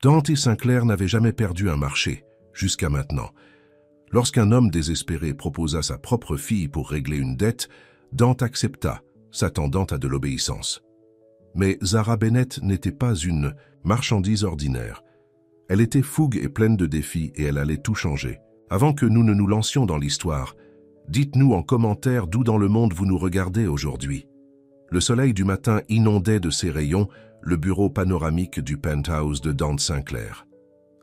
Dante et Sinclair n'avaient jamais perdu un marché, jusqu'à maintenant. Lorsqu'un homme désespéré proposa sa propre fille pour régler une dette, Dante accepta, s'attendant à de l'obéissance. Mais Zara Bennett n'était pas une marchandise ordinaire. Elle était fougue et pleine de défis et elle allait tout changer. Avant que nous ne nous lancions dans l'histoire, dites-nous en commentaire d'où dans le monde vous nous regardez aujourd'hui. Le soleil du matin inondait de ses rayons le bureau panoramique du penthouse de Dante Sinclair.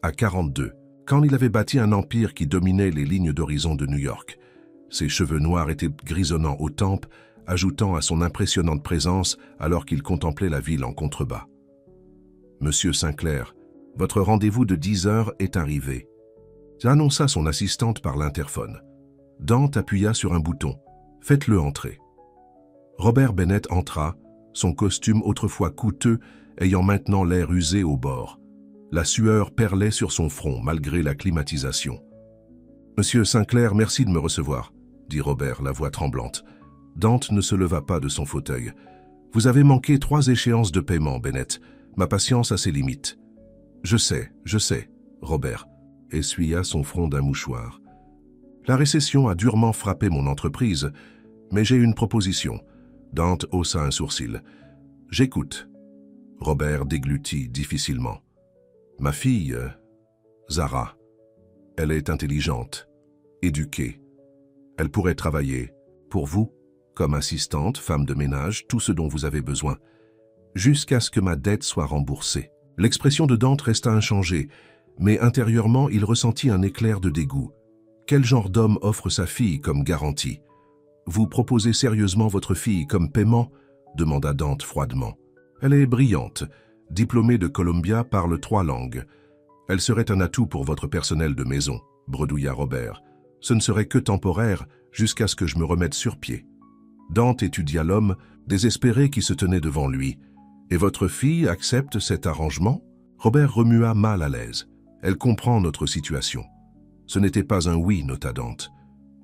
À 42, quand il avait bâti un empire qui dominait les lignes d'horizon de New York. Ses cheveux noirs étaient grisonnants aux tempes, ajoutant à son impressionnante présence alors qu'il contemplait la ville en contrebas. « Monsieur Sinclair, votre rendez-vous de 10 heures est arrivé. » annonça son assistante par l'interphone. Dante appuya sur un bouton. « Faites-le entrer. » Robert Bennett entra, son costume autrefois coûteux ayant maintenant l'air usé au bord. La sueur perlait sur son front malgré la climatisation. « Monsieur Sinclair, merci de me recevoir, » dit Robert, la voix tremblante. Dante ne se leva pas de son fauteuil. « Vous avez manqué 3 échéances de paiement, Bennett. Ma patience a ses limites. »« Je sais, Robert, » essuya son front d'un mouchoir. « La récession a durement frappé mon entreprise, mais j'ai une proposition. » Dante haussa un sourcil. « J'écoute. » Robert déglutit difficilement. « Ma fille, Zara, elle est intelligente, éduquée. Elle pourrait travailler, pour vous, comme assistante, femme de ménage, tout ce dont vous avez besoin, jusqu'à ce que ma dette soit remboursée. » L'expression de Dante resta inchangée, mais intérieurement il ressentit un éclair de dégoût. Quel genre d'homme offre sa fille comme garantie? « Vous proposez sérieusement votre fille comme paiement ?» demanda Dante froidement. « Elle est brillante, diplômée de Columbia, parle 3 langues. Elle serait un atout pour votre personnel de maison, » bredouilla Robert. « Ce ne serait que temporaire, jusqu'à ce que je me remette sur pied. » Dante étudia l'homme, désespéré qui se tenait devant lui. « Et votre fille accepte cet arrangement ?» Robert remua mal à l'aise. « Elle comprend notre situation. » Ce n'était pas un oui, nota Dante.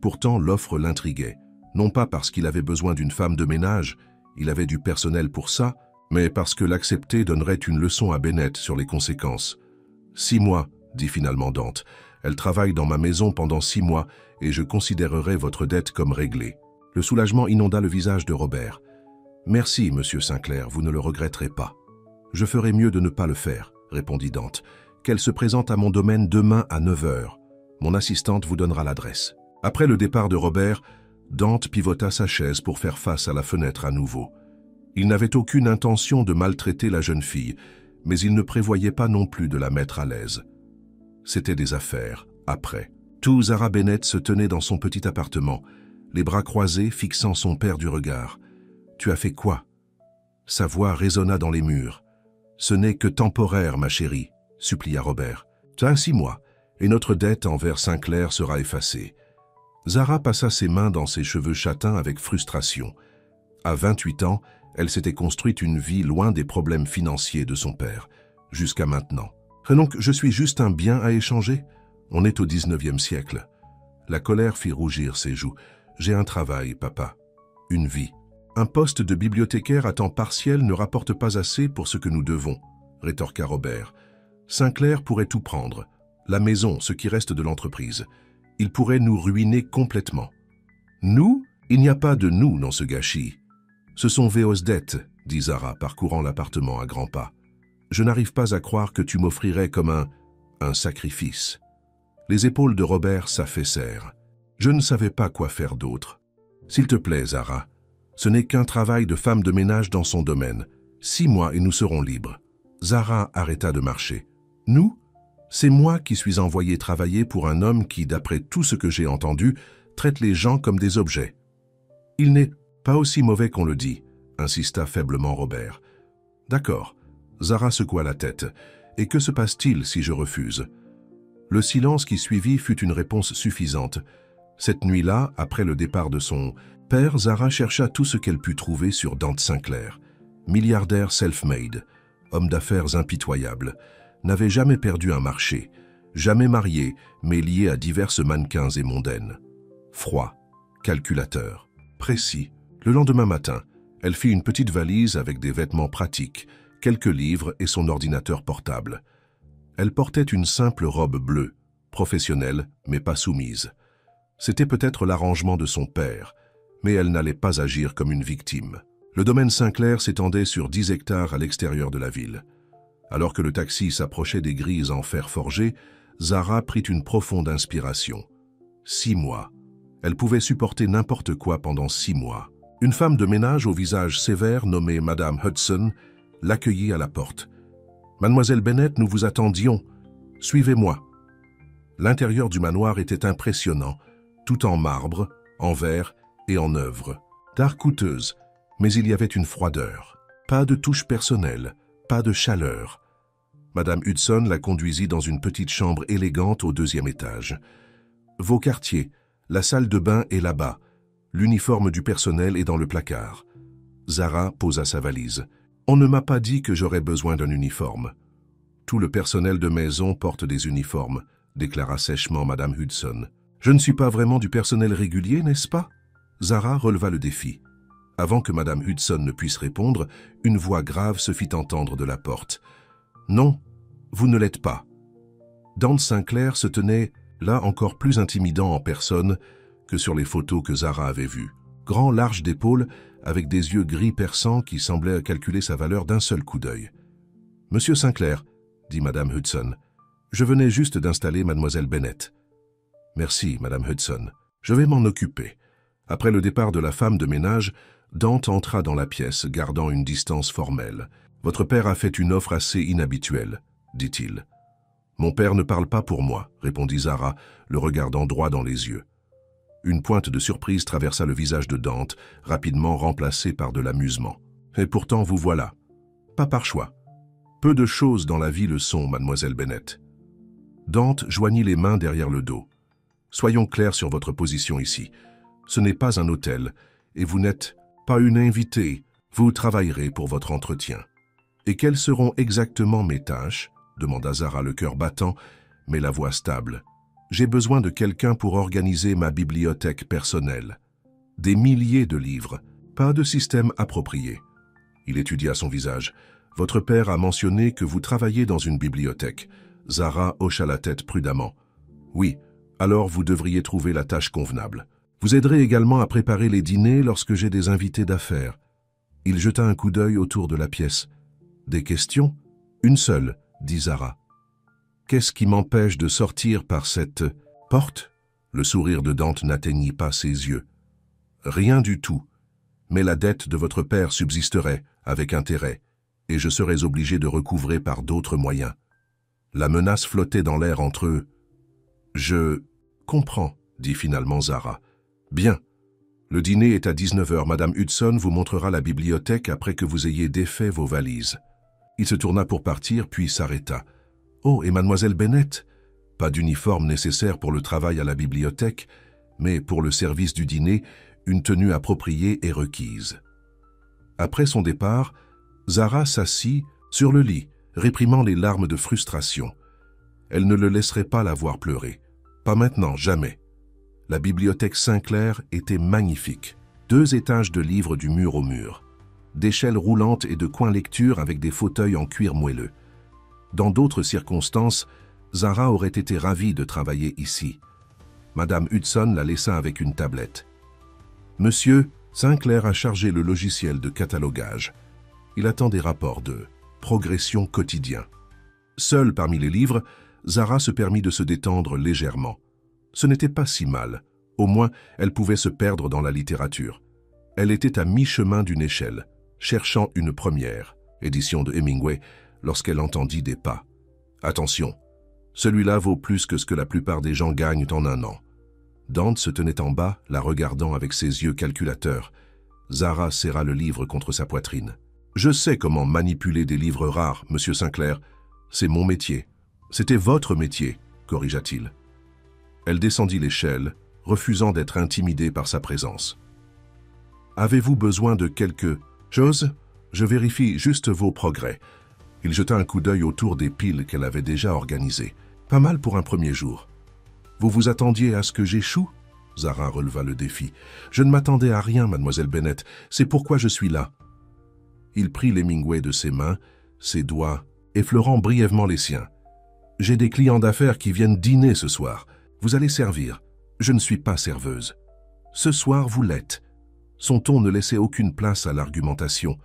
Pourtant, l'offre l'intriguait. Non pas parce qu'il avait besoin d'une femme de ménage, il avait du personnel pour ça, mais parce que l'accepter donnerait une leçon à Bennett sur les conséquences. « 6 mois, dit finalement Dante. Elle travaille dans ma maison pendant 6 mois et je considérerai votre dette comme réglée. » Le soulagement inonda le visage de Robert. « Merci, monsieur Sinclair, vous ne le regretterez pas. »« Je ferai mieux de ne pas le faire, » répondit Dante. « Qu'elle se présente à mon domaine demain à 9 heures. Mon assistante vous donnera l'adresse. » Après le départ de Robert, Dante pivota sa chaise pour faire face à la fenêtre à nouveau. Il n'avait aucune intention de maltraiter la jeune fille, mais il ne prévoyait pas non plus de la mettre à l'aise. C'était des affaires, après. Tout Zara Bennett se tenait dans son petit appartement, les bras croisés, fixant son père du regard. « Tu as fait quoi ?» Sa voix résonna dans les murs. « Ce n'est que temporaire, ma chérie, » supplia Robert. « Tu as 6 mois, et notre dette envers Sinclair sera effacée. » Zara passa ses mains dans ses cheveux châtains avec frustration. À 28 ans, elle s'était construite une vie loin des problèmes financiers de son père, jusqu'à maintenant. « Donc, je suis juste un bien à échanger ? On est au 19e siècle. » La colère fit rougir ses joues. « J'ai un travail, papa. Une vie. Un poste de bibliothécaire à temps partiel ne rapporte pas assez pour ce que nous devons, » rétorqua Robert. « Sinclair pourrait tout prendre. La maison, ce qui reste de l'entreprise. Il pourrait nous ruiner complètement. »« Nous ? Il n'y a pas de nous dans ce gâchis. Ce sont vos dettes, » dit Zara, parcourant l'appartement à grands pas. « Je n'arrive pas à croire que tu m'offrirais comme un sacrifice. » Les épaules de Robert s'affaissèrent. Je ne savais pas quoi faire d'autre. « S'il te plaît, Zara, ce n'est qu'un travail de femme de ménage dans son domaine. 6 mois et nous serons libres. » Zara arrêta de marcher. « Nous ? C'est moi qui suis envoyé travailler pour un homme qui, d'après tout ce que j'ai entendu, traite les gens comme des objets. » « Il n'est pas aussi mauvais qu'on le dit, » insista faiblement Robert. « D'accord. » Zara secoua la tête. « Et que se passe-t-il si je refuse ?» Le silence qui suivit fut une réponse suffisante. Cette nuit-là, après le départ de son père, Zara chercha tout ce qu'elle put trouver sur Dante Sinclair. Milliardaire self-made, homme d'affaires impitoyable, n'avait jamais perdu un marché, jamais marié, mais lié à diverses mannequins et mondaines. Froid, calculateur, précis. Le lendemain matin, elle fit une petite valise avec des vêtements pratiques, quelques livres et son ordinateur portable. Elle portait une simple robe bleue, professionnelle, mais pas soumise. C'était peut-être l'arrangement de son père, mais elle n'allait pas agir comme une victime. Le domaine Sinclair s'étendait sur 10 hectares à l'extérieur de la ville. Alors que le taxi s'approchait des grilles en fer forgé, Zara prit une profonde inspiration. 6 mois. Elle pouvait supporter n'importe quoi pendant 6 mois. Une femme de ménage au visage sévère nommée Madame Hudson l'accueillit à la porte. « Mademoiselle Bennett, nous vous attendions. Suivez-moi. » L'intérieur du manoir était impressionnant, tout en marbre, en verre et en œuvre. D'art coûteuse, mais il y avait une froideur. Pas de touche personnelle, pas de chaleur. Madame Hudson la conduisit dans une petite chambre élégante au 2e étage. « Vos quartiers, la salle de bain est là-bas. L'uniforme du personnel est dans le placard. » Zara posa sa valise. « On ne m'a pas dit que j'aurais besoin d'un uniforme. »« Tout le personnel de maison porte des uniformes, » déclara sèchement Madame Hudson. « Je ne suis pas vraiment du personnel régulier, n'est-ce pas ?» Zara releva le défi. Avant que Madame Hudson ne puisse répondre, une voix grave se fit entendre de la porte. « Non, vous ne l'êtes pas. » Dante Sinclair se tenait là encore plus intimidant en personne que sur les photos que Zara avait vues. Grand, large d'épaules, avec des yeux gris perçants qui semblaient calculer sa valeur d'un seul coup d'œil. « Monsieur Sinclair, » dit Madame Hudson, « je venais juste d'installer Mademoiselle Bennett. »« Merci, Madame Hudson. Je vais m'en occuper. » Après le départ de la femme de ménage, Dante entra dans la pièce, gardant une distance formelle. « Votre père a fait une offre assez inhabituelle, » dit-il. « Mon père ne parle pas pour moi, » répondit Zara, le regardant droit dans les yeux. Une pointe de surprise traversa le visage de Dante, rapidement remplacée par de l'amusement. « Et pourtant vous voilà. Pas par choix. Peu de choses dans la vie le sont, Mademoiselle Bennett. » Dante joignit les mains derrière le dos. « Soyons clairs sur votre position ici. Ce n'est pas un hôtel, et vous n'êtes pas une invitée. Vous travaillerez pour votre entretien. »« Et quelles seront exactement mes tâches ?» demanda Zara, le cœur battant, mais la voix stable. « J'ai besoin de quelqu'un pour organiser ma bibliothèque personnelle. Des milliers de livres, pas de système approprié. » Il étudia son visage. « Votre père a mentionné que vous travaillez dans une bibliothèque. » Zara hocha la tête prudemment. « Oui, alors vous devriez trouver la tâche convenable. Vous aiderez également à préparer les dîners lorsque j'ai des invités d'affaires. » Il jeta un coup d'œil autour de la pièce. « Des questions ? Une seule, » dit Zara. « Qu'est-ce qui m'empêche de sortir par cette porte ?» Le sourire de Dante n'atteignit pas ses yeux. « Rien du tout. Mais la dette de votre père subsisterait, avec intérêt, et je serais obligé de recouvrer par d'autres moyens. » La menace flottait dans l'air entre eux. « Je comprends, » dit finalement Zara. « Bien. Le dîner est à 19h. Madame Hudson vous montrera la bibliothèque après que vous ayez défait vos valises. » Il se tourna pour partir, puis s'arrêta. « Oh, et Mademoiselle Bennett ? Pas d'uniforme nécessaire pour le travail à la bibliothèque, mais pour le service du dîner, une tenue appropriée est requise. » Après son départ, Zara s'assit sur le lit, réprimant les larmes de frustration. Elle ne le laisserait pas la voir pleurer. Pas maintenant, jamais. La bibliothèque Sinclair était magnifique. 2 étages de livres du mur au mur. D'échelles roulantes et de coins lecture avec des fauteuils en cuir moelleux. Dans d'autres circonstances, Zara aurait été ravie de travailler ici. Madame Hudson la laissa avec une tablette. « Monsieur, Sinclair a chargé le logiciel de catalogage. Il attend des rapports de progression quotidien. » Seule parmi les livres, Zara se permit de se détendre légèrement. Ce n'était pas si mal. Au moins, elle pouvait se perdre dans la littérature. Elle était à mi-chemin d'une échelle, cherchant une première, édition de Hemingway, lorsqu'elle entendit des pas. Attention, celui-là vaut plus que ce que la plupart des gens gagnent en un an. Dante se tenait en bas, la regardant avec ses yeux calculateurs. Zara serra le livre contre sa poitrine. « Je sais comment manipuler des livres rares, Monsieur Sinclair. C'est mon métier. »« C'était votre métier, » corrigea-t-il. Elle descendit l'échelle, refusant d'être intimidée par sa présence. « Avez-vous besoin de quelque chose ? Je vérifie juste vos progrès. » Il jeta un coup d'œil autour des piles qu'elle avait déjà organisées. « Pas mal pour un premier jour. »« Vous vous attendiez à ce que j'échoue ?» Zara releva le défi. « Je ne m'attendais à rien, Mademoiselle Bennett. C'est pourquoi je suis là. » Il prit l'Hemingway de ses mains, ses doigts effleurant brièvement les siens. « J'ai des clients d'affaires qui viennent dîner ce soir. Vous allez servir. Je ne suis pas serveuse. Ce soir, vous l'êtes. Son ton ne laissait aucune place à l'argumentation.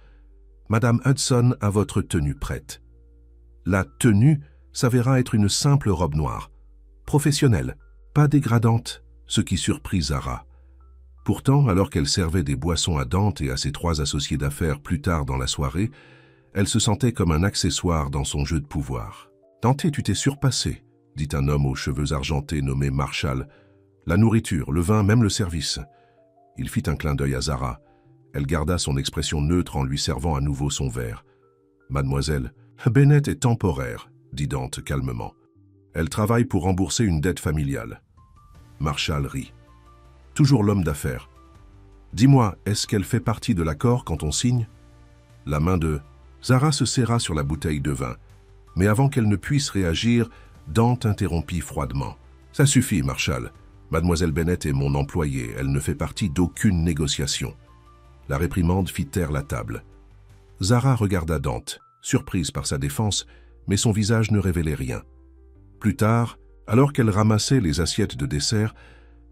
Madame Hudson a votre tenue prête. La tenue s'avéra être une simple robe noire. Professionnelle, pas dégradante, ce qui surprit Zara. Pourtant, alors qu'elle servait des boissons à Dante et à ses 3 associés d'affaires plus tard dans la soirée, elle se sentait comme un accessoire dans son jeu de pouvoir. « Dante, tu t'es surpassé », dit un homme aux cheveux argentés nommé Marshall. « La nourriture, le vin, même le service. » Il fit un clin d'œil à Zara. Elle garda son expression neutre en lui servant à nouveau son verre. « Mademoiselle, Bennett est temporaire, » dit Dante calmement. « Elle travaille pour rembourser une dette familiale. » Marshall rit. Toujours l'homme d'affaires. « Dis-moi, est-ce qu'elle fait partie de l'accord quand on signe ?» La main de Zara se serra sur la bouteille de vin. Mais avant qu'elle ne puisse réagir, Dante interrompit froidement. « Ça suffit, Marshall. Mademoiselle Bennett est mon employée, elle ne fait partie d'aucune négociation. » La réprimande fit taire la table. Zara regarda Dante, surprise par sa défense, mais son visage ne révélait rien. Plus tard, alors qu'elle ramassait les assiettes de dessert,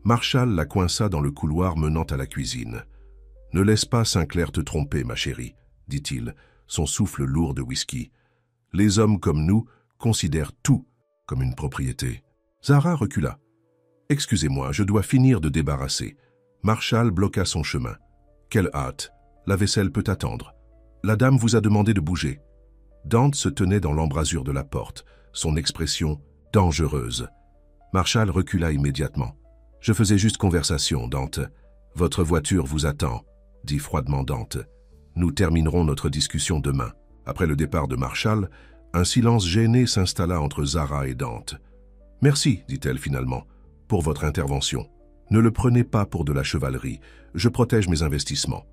Marshall la coinça dans le couloir menant à la cuisine. « Ne laisse pas Sinclair te tromper, ma chérie, » dit-il, son souffle lourd de whisky. « Les hommes comme nous considèrent tout comme une propriété. » Zara recula. « Excusez-moi, je dois finir de débarrasser. » Marshall bloqua son chemin. « Quelle hâte! La vaisselle peut attendre. La dame vous a demandé de bouger. » Dante se tenait dans l'embrasure de la porte, son expression dangereuse. Marshall recula immédiatement. « Je faisais juste conversation, Dante. Votre voiture vous attend, » dit froidement Dante. « Nous terminerons notre discussion demain. » Après le départ de Marshall, un silence gêné s'installa entre Zara et Dante. « Merci, dit-elle finalement, pour votre intervention. Ne le prenez pas pour de la chevalerie, je protège mes investissements. »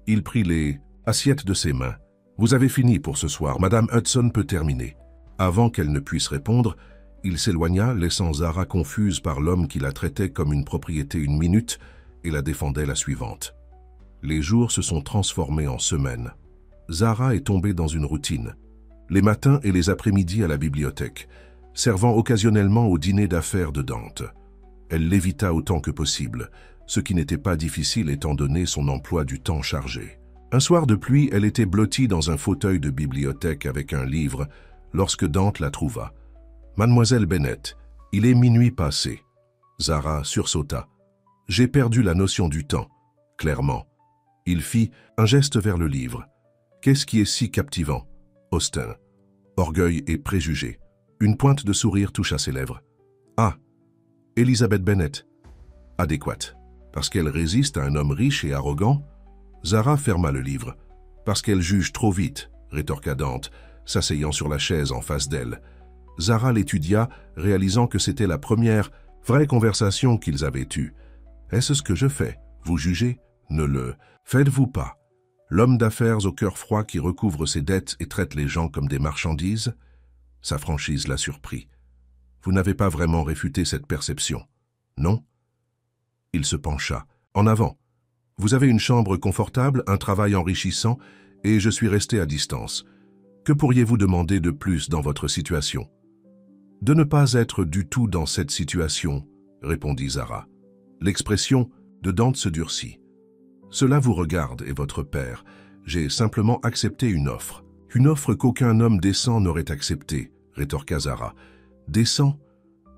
Il prit les assiettes de ses mains. « Vous avez fini pour ce soir, Madame Hudson peut terminer. » Avant qu'elle ne puisse répondre, il s'éloigna, laissant Zara confuse par l'homme qui la traitait comme une propriété une minute et la défendait la suivante. Les jours se sont transformés en semaines. Zara est tombée dans une routine. Les matins et les après-midi à la bibliothèque, servant occasionnellement au dîner d'affaires de Dante. Elle l'évita autant que possible, ce qui n'était pas difficile étant donné son emploi du temps chargé. Un soir de pluie, elle était blottie dans un fauteuil de bibliothèque avec un livre lorsque Dante la trouva. « Mademoiselle Bennett, il est minuit passé. » Zara sursauta. « J'ai perdu la notion du temps, clairement. » Il fit un geste vers le livre. « Qu'est-ce qui est si captivant ?» Austin. Orgueil et préjugés. Une pointe de sourire toucha ses lèvres. « Ah, Elizabeth Bennett. » Adéquate. Parce qu'elle résiste à un homme riche et arrogant? Zara ferma le livre. « Parce qu'elle juge trop vite, » rétorqua Dante, s'asseyant sur la chaise en face d'elle. Zara l'étudia, réalisant que c'était la première vraie conversation qu'ils avaient eue. « Est-ce ce que je fais? Vous jugez? Ne le faites-vous pas? L'homme d'affaires au cœur froid qui recouvre ses dettes et traite les gens comme des marchandises ?» Sa franchise la surprit. « Vous n'avez pas vraiment réfuté cette perception, non ?» Il se pencha. « En avant. Vous avez une chambre confortable, un travail enrichissant, et je suis resté à distance. Que pourriez-vous demander de plus dans votre situation ?»« De ne pas être du tout dans cette situation, » répondit Zara. L'expression de Dante se durcit. « Cela vous regarde et votre père. J'ai simplement accepté une offre. Une offre qu'aucun homme décent n'aurait acceptée, » rétorqua Zara. « Décent ?»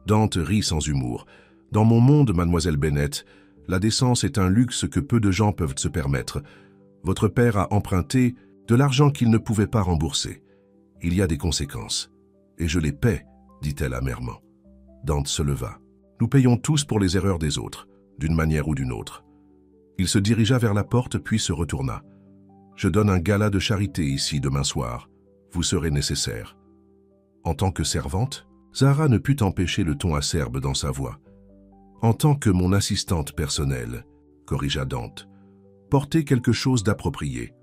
Dante rit sans humour. « Dans mon monde, mademoiselle Bennett, la décence est un luxe que peu de gens peuvent se permettre. Votre père a emprunté de l'argent qu'il ne pouvait pas rembourser. Il y a des conséquences. Et je les paie, dit-elle amèrement. Dante se leva. Nous payons tous pour les erreurs des autres, d'une manière ou d'une autre. Il se dirigea vers la porte puis se retourna. Je donne un gala de charité ici demain soir. Vous serez nécessaire. En tant que servante, Zara ne put empêcher le ton acerbe dans sa voix. En tant que mon assistante personnelle, corrigea Dante, portez quelque chose d'approprié.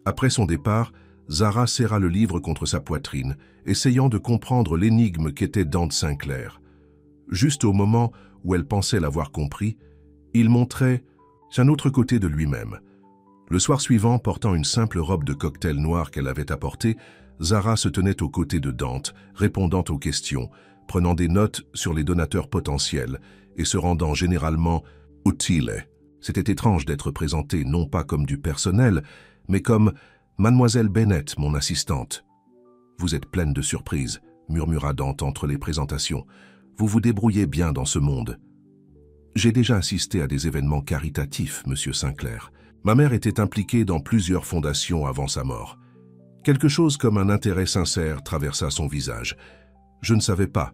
Après son départ, Zara serra le livre contre sa poitrine, essayant de comprendre l'énigme qu'était Dante Sinclair. Juste au moment où elle pensait l'avoir compris, il montrait un autre côté de lui-même. Le soir suivant, portant une simple robe de cocktail noire qu'elle avait apportée, Zara se tenait aux côtés de Dante, répondant aux questions, prenant des notes sur les donateurs potentiels et se rendant généralement utile. C'était étrange d'être présentée non pas comme du personnel, mais comme « Mademoiselle Bennett, mon assistante ». « Vous êtes pleine de surprises », murmura Dante entre les présentations. « Vous vous débrouillez bien dans ce monde. » « J'ai déjà assisté à des événements caritatifs, Monsieur Sinclair. Ma mère était impliquée dans plusieurs fondations avant sa mort. Quelque chose comme un intérêt sincère traversa son visage. Je ne savais pas.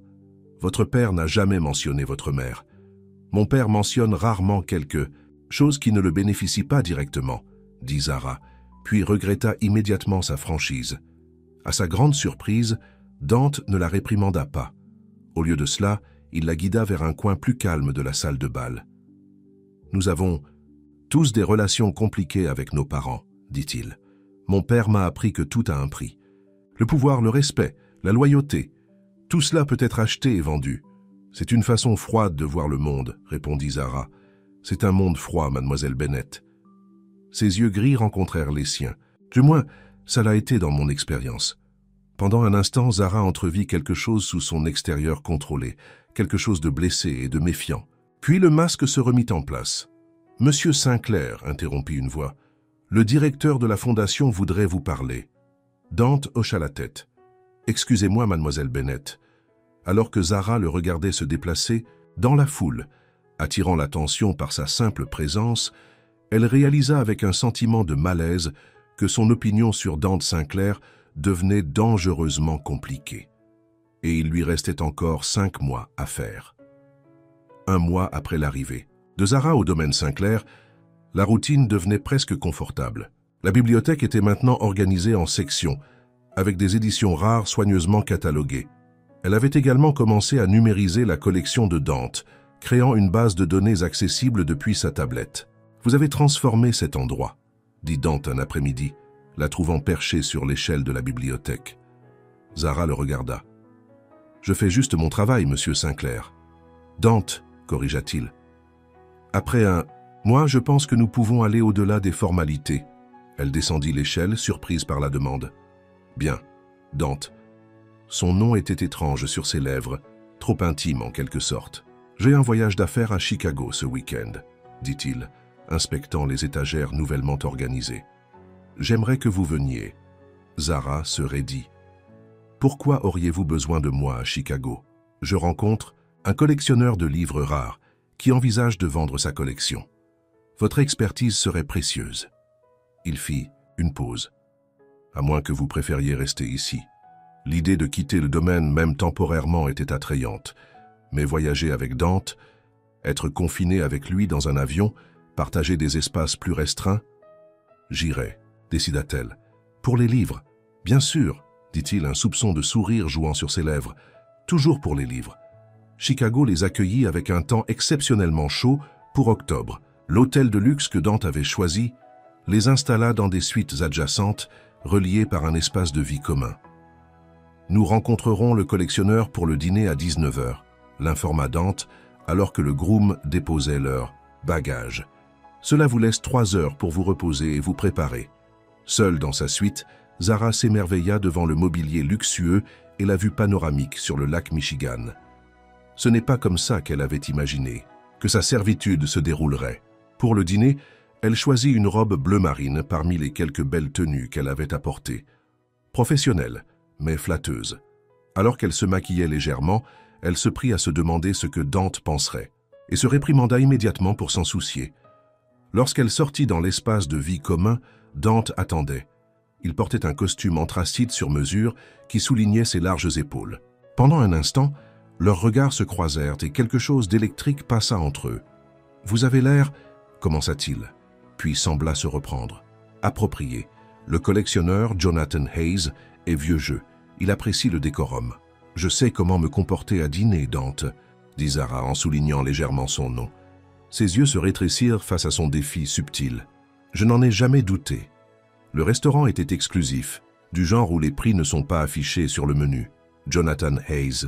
Votre père n'a jamais mentionné votre mère. Mon père mentionne rarement quelque chose qui ne le bénéficie pas directement, dit Zara, puis regretta immédiatement sa franchise. À sa grande surprise, Dante ne la réprimanda pas. Au lieu de cela, il la guida vers un coin plus calme de la salle de bal. « Nous avons tous des relations compliquées avec nos parents, dit-il. Mon père m'a appris que tout a un prix. Le pouvoir, le respect, la loyauté, tout cela peut être acheté et vendu. C'est une façon froide de voir le monde, répondit Zara. C'est un monde froid, mademoiselle Bennett. Ses yeux gris rencontrèrent les siens. Du moins, ça l'a été dans mon expérience. Pendant un instant, Zara entrevit quelque chose sous son extérieur contrôlé, quelque chose de blessé et de méfiant. Puis le masque se remit en place. « Monsieur Sinclair, » interrompit une voix, « le directeur de la fondation voudrait vous parler. » Dante hocha la tête. « Excusez-moi, mademoiselle Bennett. » Alors que Zara le regardait se déplacer dans la foule, attirant l'attention par sa simple présence, elle réalisa avec un sentiment de malaise que son opinion sur Dante Sinclair devenait dangereusement compliquée. Et il lui restait encore 5 mois à faire. 1 mois après l'arrivée de Zara au domaine Sinclair, la routine devenait presque confortable. La bibliothèque était maintenant organisée en sections, avec des éditions rares soigneusement cataloguées. Elle avait également commencé à numériser la collection de Dante, créant une base de données accessible depuis sa tablette. « Vous avez transformé cet endroit », dit Dante un après-midi, la trouvant perchée sur l'échelle de la bibliothèque. Zara le regarda. « Je fais juste mon travail, monsieur Sinclair. »« Dante, » corrigea-t-il. Après un « Moi, je pense que nous pouvons aller au-delà des formalités. » Elle descendit l'échelle, surprise par la demande. « Bien, Dante. » Son nom était étrange sur ses lèvres, trop intime en quelque sorte. « J'ai un voyage d'affaires à Chicago ce week-end, » dit-il, inspectant les étagères nouvellement organisées. « J'aimerais que vous veniez. » Zara se raidit. « Pourquoi auriez-vous besoin de moi à Chicago? Je rencontre un collectionneur de livres rares qui envisage de vendre sa collection. Votre expertise serait précieuse. » Il fit une pause. « À moins que vous préfériez rester ici. » L'idée de quitter le domaine, même temporairement, était attrayante. Mais voyager avec Dante, être confiné avec lui dans un avion, partager des espaces plus restreints, « J'irai, » décida-t-elle. « Pour les livres, bien sûr, » dit-il, un soupçon de sourire jouant sur ses lèvres. « Toujours pour les livres. » Chicago les accueillit avec un temps exceptionnellement chaud pour octobre. L'hôtel de luxe que Dante avait choisi les installa dans des suites adjacentes, reliées par un espace de vie commun. « Nous rencontrerons le collectionneur pour le dîner à 19 h, l'informa Dante, alors que le groom déposait leur bagage. « Cela vous laisse 3 heures pour vous reposer et vous préparer. » Seule dans sa suite, Zara s'émerveilla devant le mobilier luxueux et la vue panoramique sur le lac Michigan. Ce n'est pas comme ça qu'elle avait imaginé que sa servitude se déroulerait. Pour le dîner, elle choisit une robe bleu marine parmi les quelques belles tenues qu'elle avait apportées. Professionnelle, mais flatteuse. Alors qu'elle se maquillait légèrement, elle se prit à se demander ce que Dante penserait, et se réprimanda immédiatement pour s'en soucier. Lorsqu'elle sortit dans l'espace de vie commun, Dante attendait. Il portait un costume anthracite sur mesure qui soulignait ses larges épaules. Pendant un instant, leurs regards se croisèrent et quelque chose d'électrique passa entre eux. « Vous avez l'air... » commença-t-il, puis sembla se reprendre. Approprié. Le collectionneur, Jonathan Hayes, est vieux jeu. Il apprécie le décorum. « Je sais comment me comporter à dîner, Dante, » dit Zara en soulignant légèrement son nom. Ses yeux se rétrécirent face à son défi subtil. « Je n'en ai jamais douté. » Le restaurant était exclusif, du genre où les prix ne sont pas affichés sur le menu. Jonathan Hayes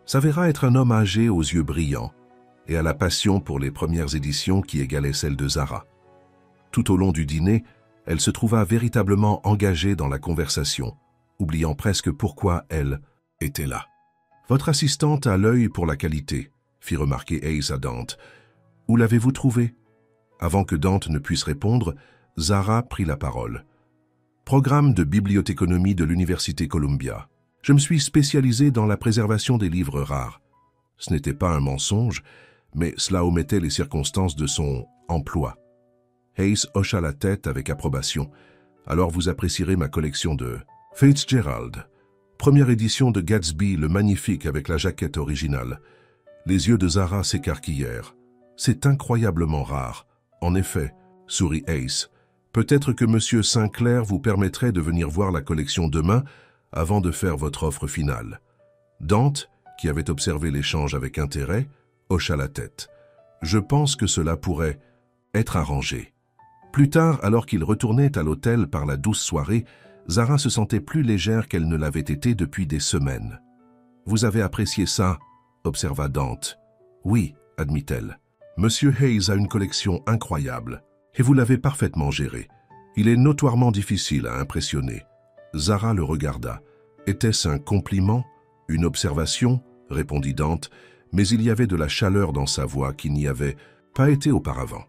s'avéra être un homme âgé aux yeux brillants et à la passion pour les premières éditions qui égalait celle de Zara. Tout au long du dîner, elle se trouva véritablement engagée dans la conversation, oubliant presque pourquoi elle était là. « Votre assistante a l'œil pour la qualité », fit remarquer Hayes à Dante. « Où l'avez-vous trouvée ?» Avant que Dante ne puisse répondre, Zara prit la parole. « Programme de bibliothéconomie de l'Université Columbia. Je me suis spécialisé dans la préservation des livres rares. » Ce n'était pas un mensonge, mais cela omettait les circonstances de son emploi. Hayes hocha la tête avec approbation. « Alors vous apprécierez ma collection de Fitzgerald. Première édition de Gatsby, le magnifique avec la jaquette originale. » Les yeux de Zara s'écarquillèrent. « C'est incroyablement rare. En effet, sourit Hayes. Peut-être que Monsieur Sinclair vous permettrait de venir voir la collection demain avant de faire votre offre finale. » Dante, qui avait observé l'échange avec intérêt, hocha la tête. « Je pense que cela pourrait être arrangé. » Plus tard, alors qu'il retournait à l'hôtel par la douce soirée, Zara se sentait plus légère qu'elle ne l'avait été depuis des semaines. « Vous avez apprécié ça ?» observa Dante. « Oui, » admit-elle. « Monsieur Hayes a une collection incroyable, et vous l'avez parfaitement gérée. Il est notoirement difficile à impressionner. » Zara le regarda. « Était-ce un compliment? Une observation ?» répondit Dante, mais il y avait de la chaleur dans sa voix qui n'y avait pas été auparavant.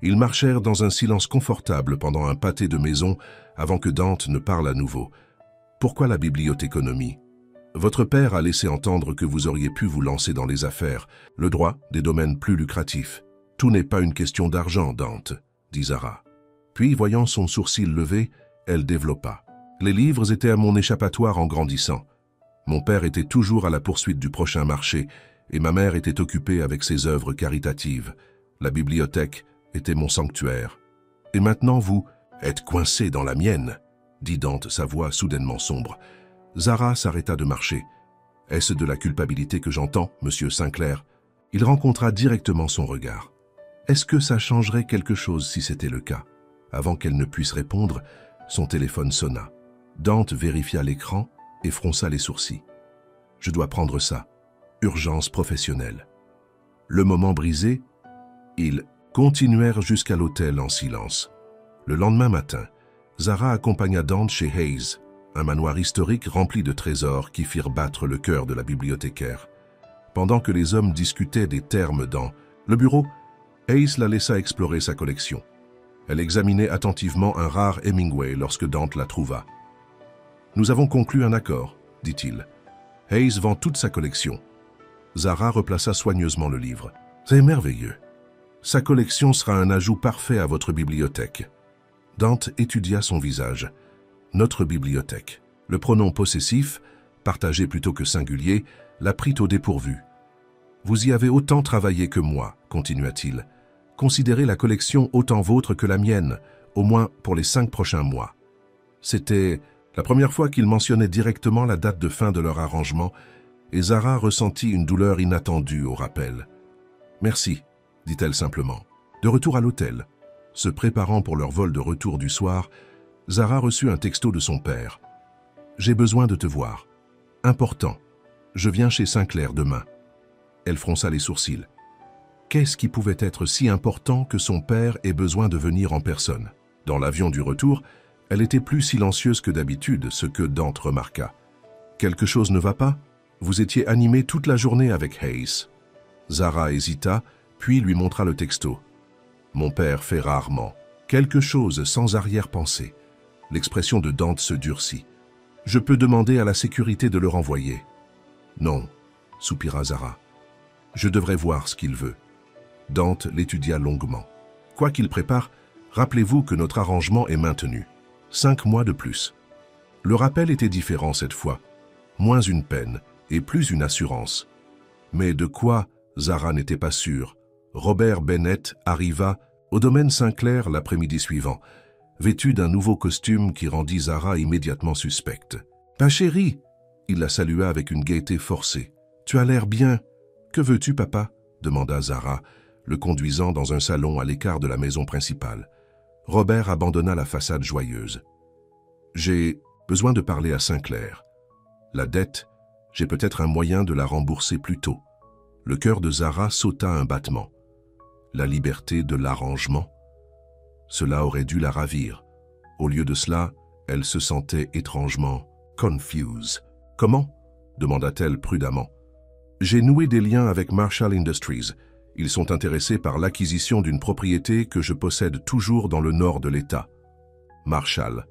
Ils marchèrent dans un silence confortable pendant un pâté de maison avant que Dante ne parle à nouveau. « Pourquoi la bibliothéconomie? Votre père a laissé entendre que vous auriez pu vous lancer dans les affaires, le droit, des domaines plus lucratifs. Tout n'est pas une question d'argent, Dante, dit Zara. Puis, voyant son sourcil levé, elle développa. Les livres étaient à mon échappatoire en grandissant. Mon père était toujours à la poursuite du prochain marché, et ma mère était occupée avec ses œuvres caritatives. La bibliothèque était mon sanctuaire. Et maintenant, vous êtes coincé dans la mienne, dit Dante, sa voix soudainement sombre. Zara s'arrêta de marcher. « Est-ce de la culpabilité que j'entends, monsieur Sinclair ?» Il rencontra directement son regard. « Est-ce que ça changerait quelque chose si c'était le cas ?» Avant qu'elle ne puisse répondre, son téléphone sonna. Dante vérifia l'écran et fronça les sourcils. « Je dois prendre ça. Urgence professionnelle. » Le moment brisé, ils continuèrent jusqu'à l'hôtel en silence. Le lendemain matin, Zara accompagna Dante chez Hayes, un manoir historique rempli de trésors qui firent battre le cœur de la bibliothécaire. Pendant que les hommes discutaient des termes dans le bureau, Hayes la laissa explorer sa collection. Elle examinait attentivement un rare Hemingway lorsque Dante la trouva. « Nous avons conclu un accord, dit-il. Hayes vend toute sa collection. » Zara replaça soigneusement le livre. « C'est merveilleux. Sa collection sera un ajout parfait à votre bibliothèque. » Dante étudia son visage. « Notre bibliothèque. » Le pronom possessif, partagé plutôt que singulier, la prit au dépourvu. « Vous y avez autant travaillé que moi, continua-t-il. Considérez la collection autant vôtre que la mienne, au moins pour les 5 prochains mois. » C'était la première fois qu'il mentionnait directement la date de fin de leur arrangement, et Zara ressentit une douleur inattendue au rappel. « Merci, » dit-elle simplement. De retour à l'hôtel, se préparant pour leur vol de retour du soir, Zara reçut un texto de son père. « J'ai besoin de te voir. Important. Je viens chez Sinclair demain. » Elle fronça les sourcils. Qu'est-ce qui pouvait être si important que son père ait besoin de venir en personne? Dans l'avion du retour, elle était plus silencieuse que d'habitude, ce que Dante remarqua. « Quelque chose ne va pas? Vous étiez animé toute la journée avec Hayes. » Zara hésita, puis lui montra le texto. « Mon père fait rarement. Quelque chose sans arrière-pensée. » L'expression de Dante se durcit. « Je peux demander à la sécurité de le renvoyer. »« Non, » soupira Zara. « Je devrais voir ce qu'il veut. » Dante l'étudia longuement. « Quoi qu'il prépare, rappelez-vous que notre arrangement est maintenu. 5 mois de plus. » Le rappel était différent cette fois. Moins une peine et plus une assurance. Mais de quoi, Zara n'était pas sûre. Robert Bennett arriva au domaine Sinclair l'après-midi suivant, vêtu d'un nouveau costume qui rendit Zara immédiatement suspecte. « Ma chérie !» Il la salua avec une gaieté forcée. « Tu as l'air bien. Que veux-tu, papa ?» demanda Zara, le conduisant dans un salon à l'écart de la maison principale. Robert abandonna la façade joyeuse. « J'ai besoin de parler à Sinclair. La dette, j'ai peut-être un moyen de la rembourser plus tôt. » Le cœur de Zara sauta un battement. La liberté de l'arrangement? Cela aurait dû la ravir. Au lieu de cela, elle se sentait étrangement confuse. Comment? Demanda-t-elle prudemment. J'ai noué des liens avec Marshall Industries. Ils sont intéressés par l'acquisition d'une propriété que je possède toujours dans le nord de l'État. Marshall.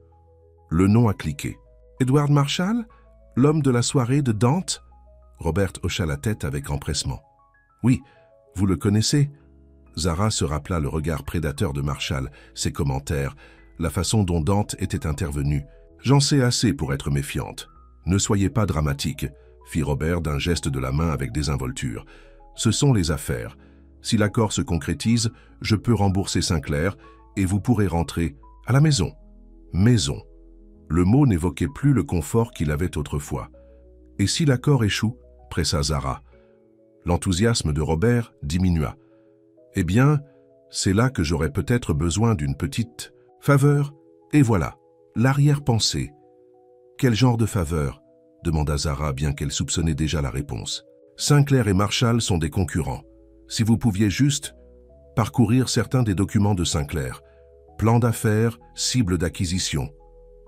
Le nom a cliqué. Edward Marshall? L'homme de la soirée de Dante? Robert hocha la tête avec empressement. Oui, vous le connaissez? Zara se rappela le regard prédateur de Marshall, ses commentaires, la façon dont Dante était intervenu. J'en sais assez pour être méfiante. Ne soyez pas dramatique, fit Robert d'un geste de la main avec désinvolture. Ce sont les affaires. Si l'accord se concrétise, je peux rembourser Sinclair et vous pourrez rentrer à la maison. Maison. Le mot n'évoquait plus le confort qu'il avait autrefois. Et si l'accord échoue? Pressa Zara. L'enthousiasme de Robert diminua. Eh bien, c'est là que j'aurais peut-être besoin d'une petite faveur. Et voilà, l'arrière-pensée. Quel genre de faveur? Demanda Zara, bien qu'elle soupçonnait déjà la réponse. Sinclair et Marshall sont des concurrents. Si vous pouviez juste parcourir certains des documents de Sinclair. Plan d'affaires, cible d'acquisition.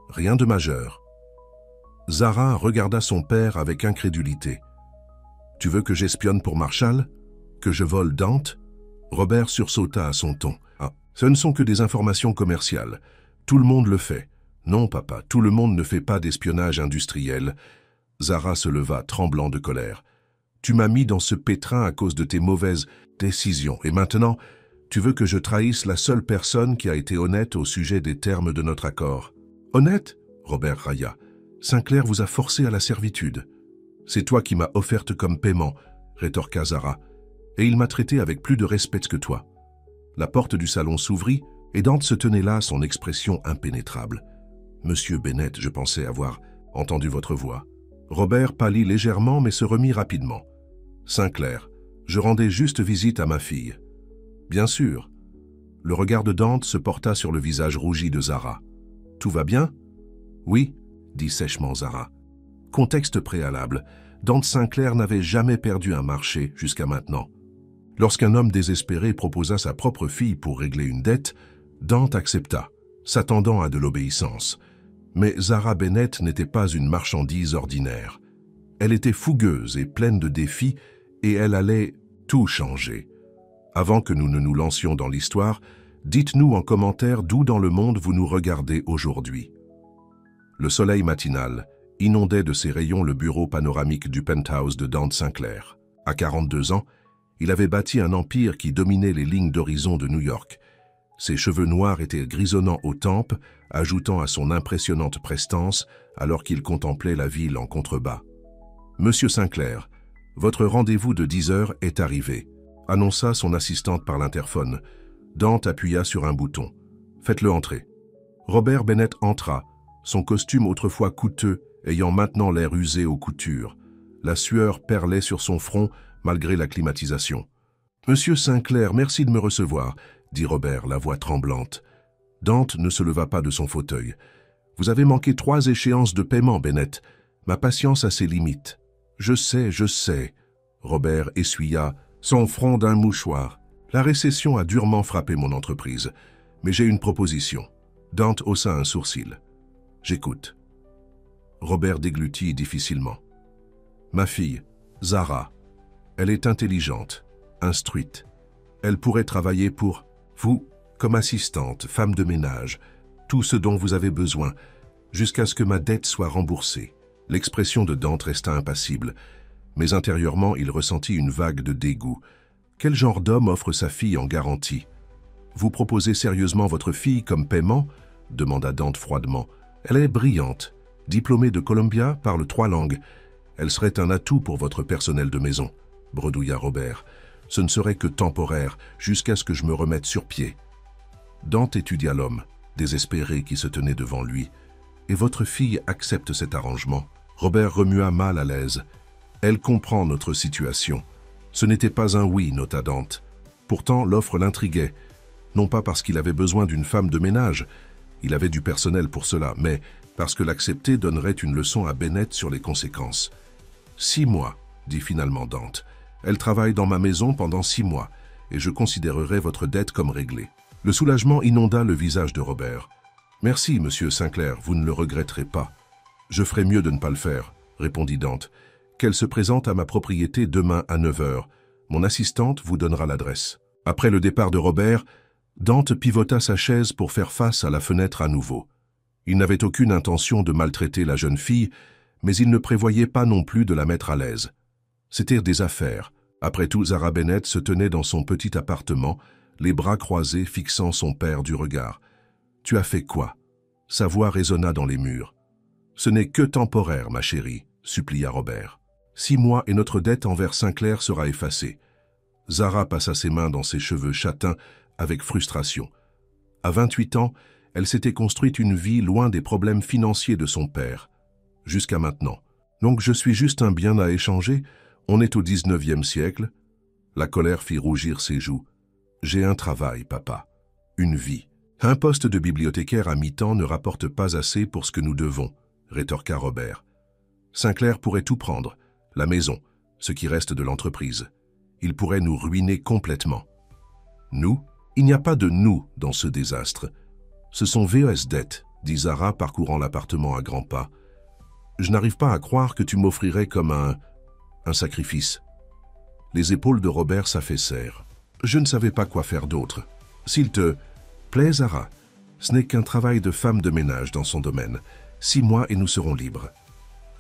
Rien de majeur. Zara regarda son père avec incrédulité. Tu veux que j'espionne pour Marshall? Que je vole Dante? Robert sursauta à son ton. Ah, ce ne sont que des informations commerciales. Tout le monde le fait. Non, papa, tout le monde ne fait pas d'espionnage industriel. Zara se leva, tremblant de colère. Tu m'as mis dans ce pétrin à cause de tes mauvaises décisions. Et maintenant, tu veux que je trahisse la seule personne qui a été honnête au sujet des termes de notre accord. Honnête? Robert railla. Sinclair vous a forcé à la servitude. C'est toi qui m'as offerte comme paiement, rétorqua Zara. Et il m'a traité avec plus de respect que toi. La porte du salon s'ouvrit et Dante se tenait là, son expression impénétrable. Monsieur Bennett, je pensais avoir entendu votre voix. Robert pâlit légèrement mais se remit rapidement. Sinclair, je rendais juste visite à ma fille. Bien sûr. Le regard de Dante se porta sur le visage rougi de Zara. Tout va bien? Oui, dit sèchement Zara. Contexte préalable. Dante Sinclair n'avait jamais perdu un marché jusqu'à maintenant. Lorsqu'un homme désespéré proposa sa propre fille pour régler une dette, Dante accepta, s'attendant à de l'obéissance. Mais Zara Bennett n'était pas une marchandise ordinaire. Elle était fougueuse et pleine de défis, et elle allait tout changer. Avant que nous ne nous lancions dans l'histoire, dites-nous en commentaire d'où dans le monde vous nous regardez aujourd'hui. Le soleil matinal inondait de ses rayons le bureau panoramique du penthouse de Dante Sinclair. À 42 ans, il avait bâti un empire qui dominait les lignes d'horizon de New York. Ses cheveux noirs étaient grisonnants aux tempes, ajoutant à son impressionnante prestance alors qu'il contemplait la ville en contrebas. « Monsieur Sinclair, votre rendez-vous de 10 heures est arrivé », annonça son assistante par l'interphone. Dante appuya sur un bouton. « Faites-le entrer. » Robert Bennett entra, son costume autrefois coûteux ayant maintenant l'air usé aux coutures. La sueur perlait sur son front malgré la climatisation. « Monsieur Sinclair, merci de me recevoir », dit Robert, la voix tremblante. Dante ne se leva pas de son fauteuil. « Vous avez manqué 3 échéances de paiement, Bennett. Ma patience a ses limites. »« Je sais. » Robert essuya son front d'un mouchoir. « La récession a durement frappé mon entreprise. Mais j'ai une proposition. » Dante haussa un sourcil. « J'écoute. » Robert déglutit difficilement. « Ma fille, Zara, elle est intelligente, instruite. Elle pourrait travailler pour vous comme assistante, femme de ménage, tout ce dont vous avez besoin, jusqu'à ce que ma dette soit remboursée. » L'expression de Dante resta impassible, mais intérieurement il ressentit une vague de dégoût. Quel genre d'homme offre sa fille en garantie? « Vous proposez sérieusement votre fille comme paiement ?» demanda Dante froidement. « Elle est brillante, diplômée de Columbia, parle 3 langues. Elle serait un atout pour votre personnel de maison, » bredouilla Robert. « Ce ne serait que temporaire, jusqu'à ce que je me remette sur pied. » Dante étudia l'homme, désespéré qui se tenait devant lui. « Et votre fille accepte cet arrangement ?» Robert remua mal à l'aise. « Elle comprend notre situation. » Ce n'était pas un oui, nota Dante. Pourtant, l'offre l'intriguait. Non pas parce qu'il avait besoin d'une femme de ménage, il avait du personnel pour cela, mais parce que l'accepter donnerait une leçon à Bennett sur les conséquences. « 6 mois, dit finalement Dante. Elle travaille dans ma maison pendant 6 mois, et je considérerai votre dette comme réglée. » Le soulagement inonda le visage de Robert. « Merci, monsieur Sinclair, vous ne le regretterez pas. » Je ferai mieux de ne pas le faire, répondit Dante. Qu'elle se présente à ma propriété demain à 9 heures. Mon assistante vous donnera l'adresse. Après le départ de Robert, Dante pivota sa chaise pour faire face à la fenêtre à nouveau. Il n'avait aucune intention de maltraiter la jeune fille, mais il ne prévoyait pas non plus de la mettre à l'aise. C'étaient des affaires. Après tout, Zara Bennett se tenait dans son petit appartement, les bras croisés fixant son père du regard. « Tu as fait quoi ?» Sa voix résonna dans les murs. « Ce n'est que temporaire, ma chérie, » supplia Robert. 6 mois et notre dette envers Sinclair sera effacée. Zara passa ses mains dans ses cheveux châtains avec frustration. À 28 ans, elle s'était construite une vie loin des problèmes financiers de son père. Jusqu'à maintenant. Donc je suis juste un bien à échanger? On est au 19e siècle. La colère fit rougir ses joues. J'ai un travail, papa. Une vie. Un poste de bibliothécaire à mi-temps ne rapporte pas assez pour ce que nous devons, rétorqua Robert. Sinclair pourrait tout prendre. La maison, ce qui reste de l'entreprise. Il pourrait nous ruiner complètement. Nous? Il n'y a pas de nous dans ce désastre. Ce sont VES dettes, dit Zara parcourant l'appartement à grands pas. Je n'arrive pas à croire que tu m'offrirais comme un sacrifice. Les épaules de Robert s'affaissèrent. Je ne savais pas quoi faire d'autre. S'il te plaît, Zara, ce n'est qu'un travail de femme de ménage dans son domaine. 6 mois et nous serons libres.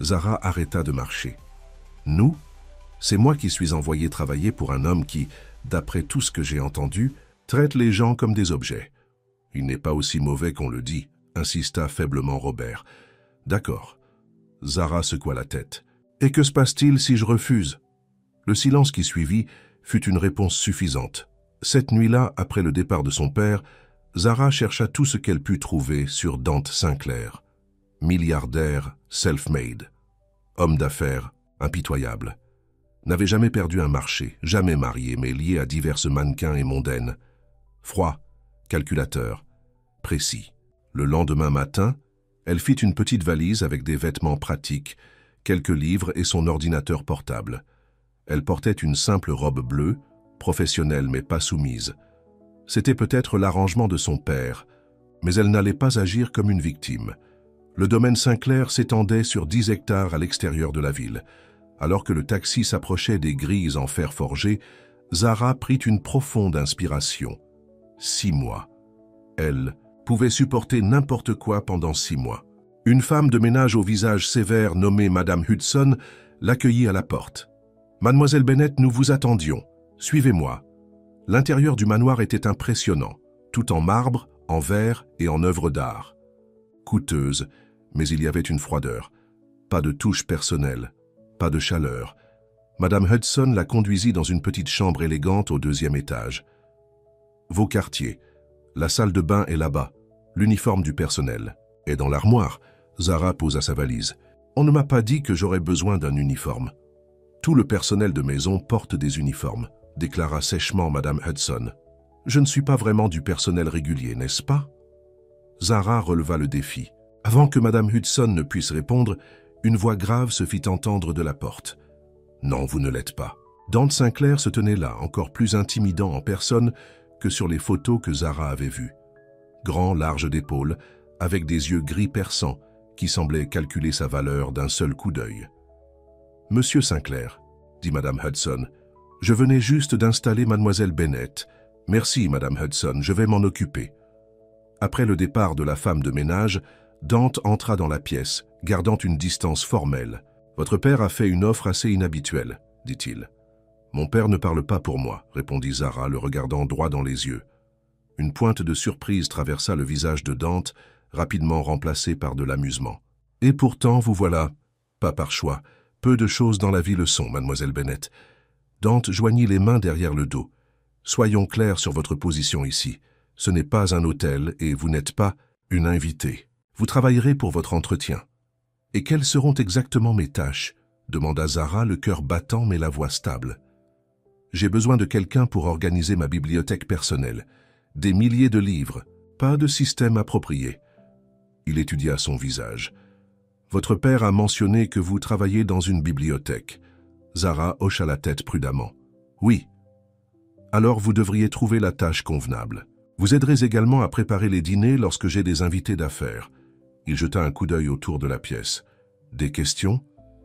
Zara arrêta de marcher. Nous? C'est moi qui suis envoyé travailler pour un homme qui, d'après tout ce que j'ai entendu, traite les gens comme des objets. Il n'est pas aussi mauvais qu'on le dit, insista faiblement Robert. D'accord. Zara secoua la tête. Et que se passe-t-il si je refuse? Le silence qui suivit fut une réponse suffisante. Cette nuit-là, après le départ de son père, Zara chercha tout ce qu'elle put trouver sur Dante Sinclair. Milliardaire, self-made. Homme d'affaires, impitoyable. N'avait jamais perdu un marché, jamais marié, mais lié à diverses mannequins et mondaines. Froid, calculateur, précis. Le lendemain matin, elle fit une petite valise avec des vêtements pratiques, quelques livres et son ordinateur portable. Elle portait une simple robe bleue, professionnelle mais pas soumise. C'était peut-être l'arrangement de son père, mais elle n'allait pas agir comme une victime. Le domaine Sinclair s'étendait sur 10 hectares à l'extérieur de la ville. Alors que le taxi s'approchait des grilles en fer forgé, Zara prit une profonde inspiration. 6 mois. Elle pouvait supporter n'importe quoi pendant 6 mois. Une femme de ménage au visage sévère nommée Madame Hudson l'accueillit à la porte. « Mademoiselle Bennett, nous vous attendions. Suivez-moi. » L'intérieur du manoir était impressionnant, tout en marbre, en verre et en œuvres d'art. Coûteuse, mais il y avait une froideur. Pas de touche personnelle, pas de chaleur. Madame Hudson la conduisit dans une petite chambre élégante au 2e étage. « Vos quartiers. La salle de bain est là-bas. L'uniforme du personnel. Et dans l'armoire. » Zara posa sa valise. « On ne m'a pas dit que j'aurais besoin d'un uniforme. » « Tout le personnel de maison porte des uniformes, » déclara sèchement Madame Hudson. « Je ne suis pas vraiment du personnel régulier, n'est-ce pas ?» Zara releva le défi. Avant que Madame Hudson ne puisse répondre, une voix grave se fit entendre de la porte. « Non, vous ne l'êtes pas. » Dante Sinclair se tenait là, encore plus intimidant en personne que sur les photos que Zara avait vues. Grand, large d'épaules, avec des yeux gris perçants qui semblaient calculer sa valeur d'un seul coup d'œil. « Monsieur Sinclair, » dit Madame Hudson, « je venais juste d'installer Mademoiselle Bennett. Merci, Madame Hudson, je vais m'en occuper. » Après le départ de la femme de ménage, Dante entra dans la pièce, gardant une distance formelle. « Votre père a fait une offre assez inhabituelle, » dit-il. « Mon père ne parle pas pour moi, » répondit Zara, le regardant droit dans les yeux. Une pointe de surprise traversa le visage de Dante, rapidement remplacée par de l'amusement. « Et pourtant, vous voilà, pas par choix. Peu de choses dans la vie le sont, Mademoiselle Bennett. » Dante joignit les mains derrière le dos. « Soyons clairs sur votre position ici. Ce n'est pas un hôtel et vous n'êtes pas une invitée. Vous travaillerez pour votre entretien. » « Et quelles seront exactement mes tâches ?» demanda Zara, le cœur battant mais la voix stable. « J'ai besoin de quelqu'un pour organiser ma bibliothèque personnelle. Des milliers de livres, pas de système approprié. » Il étudia son visage. « Votre père a mentionné que vous travaillez dans une bibliothèque. » Zara hocha la tête prudemment. « Oui. » « Alors vous devriez trouver la tâche convenable. Vous aiderez également à préparer les dîners lorsque j'ai des invités d'affaires. » Il jeta un coup d'œil autour de la pièce. Des questions?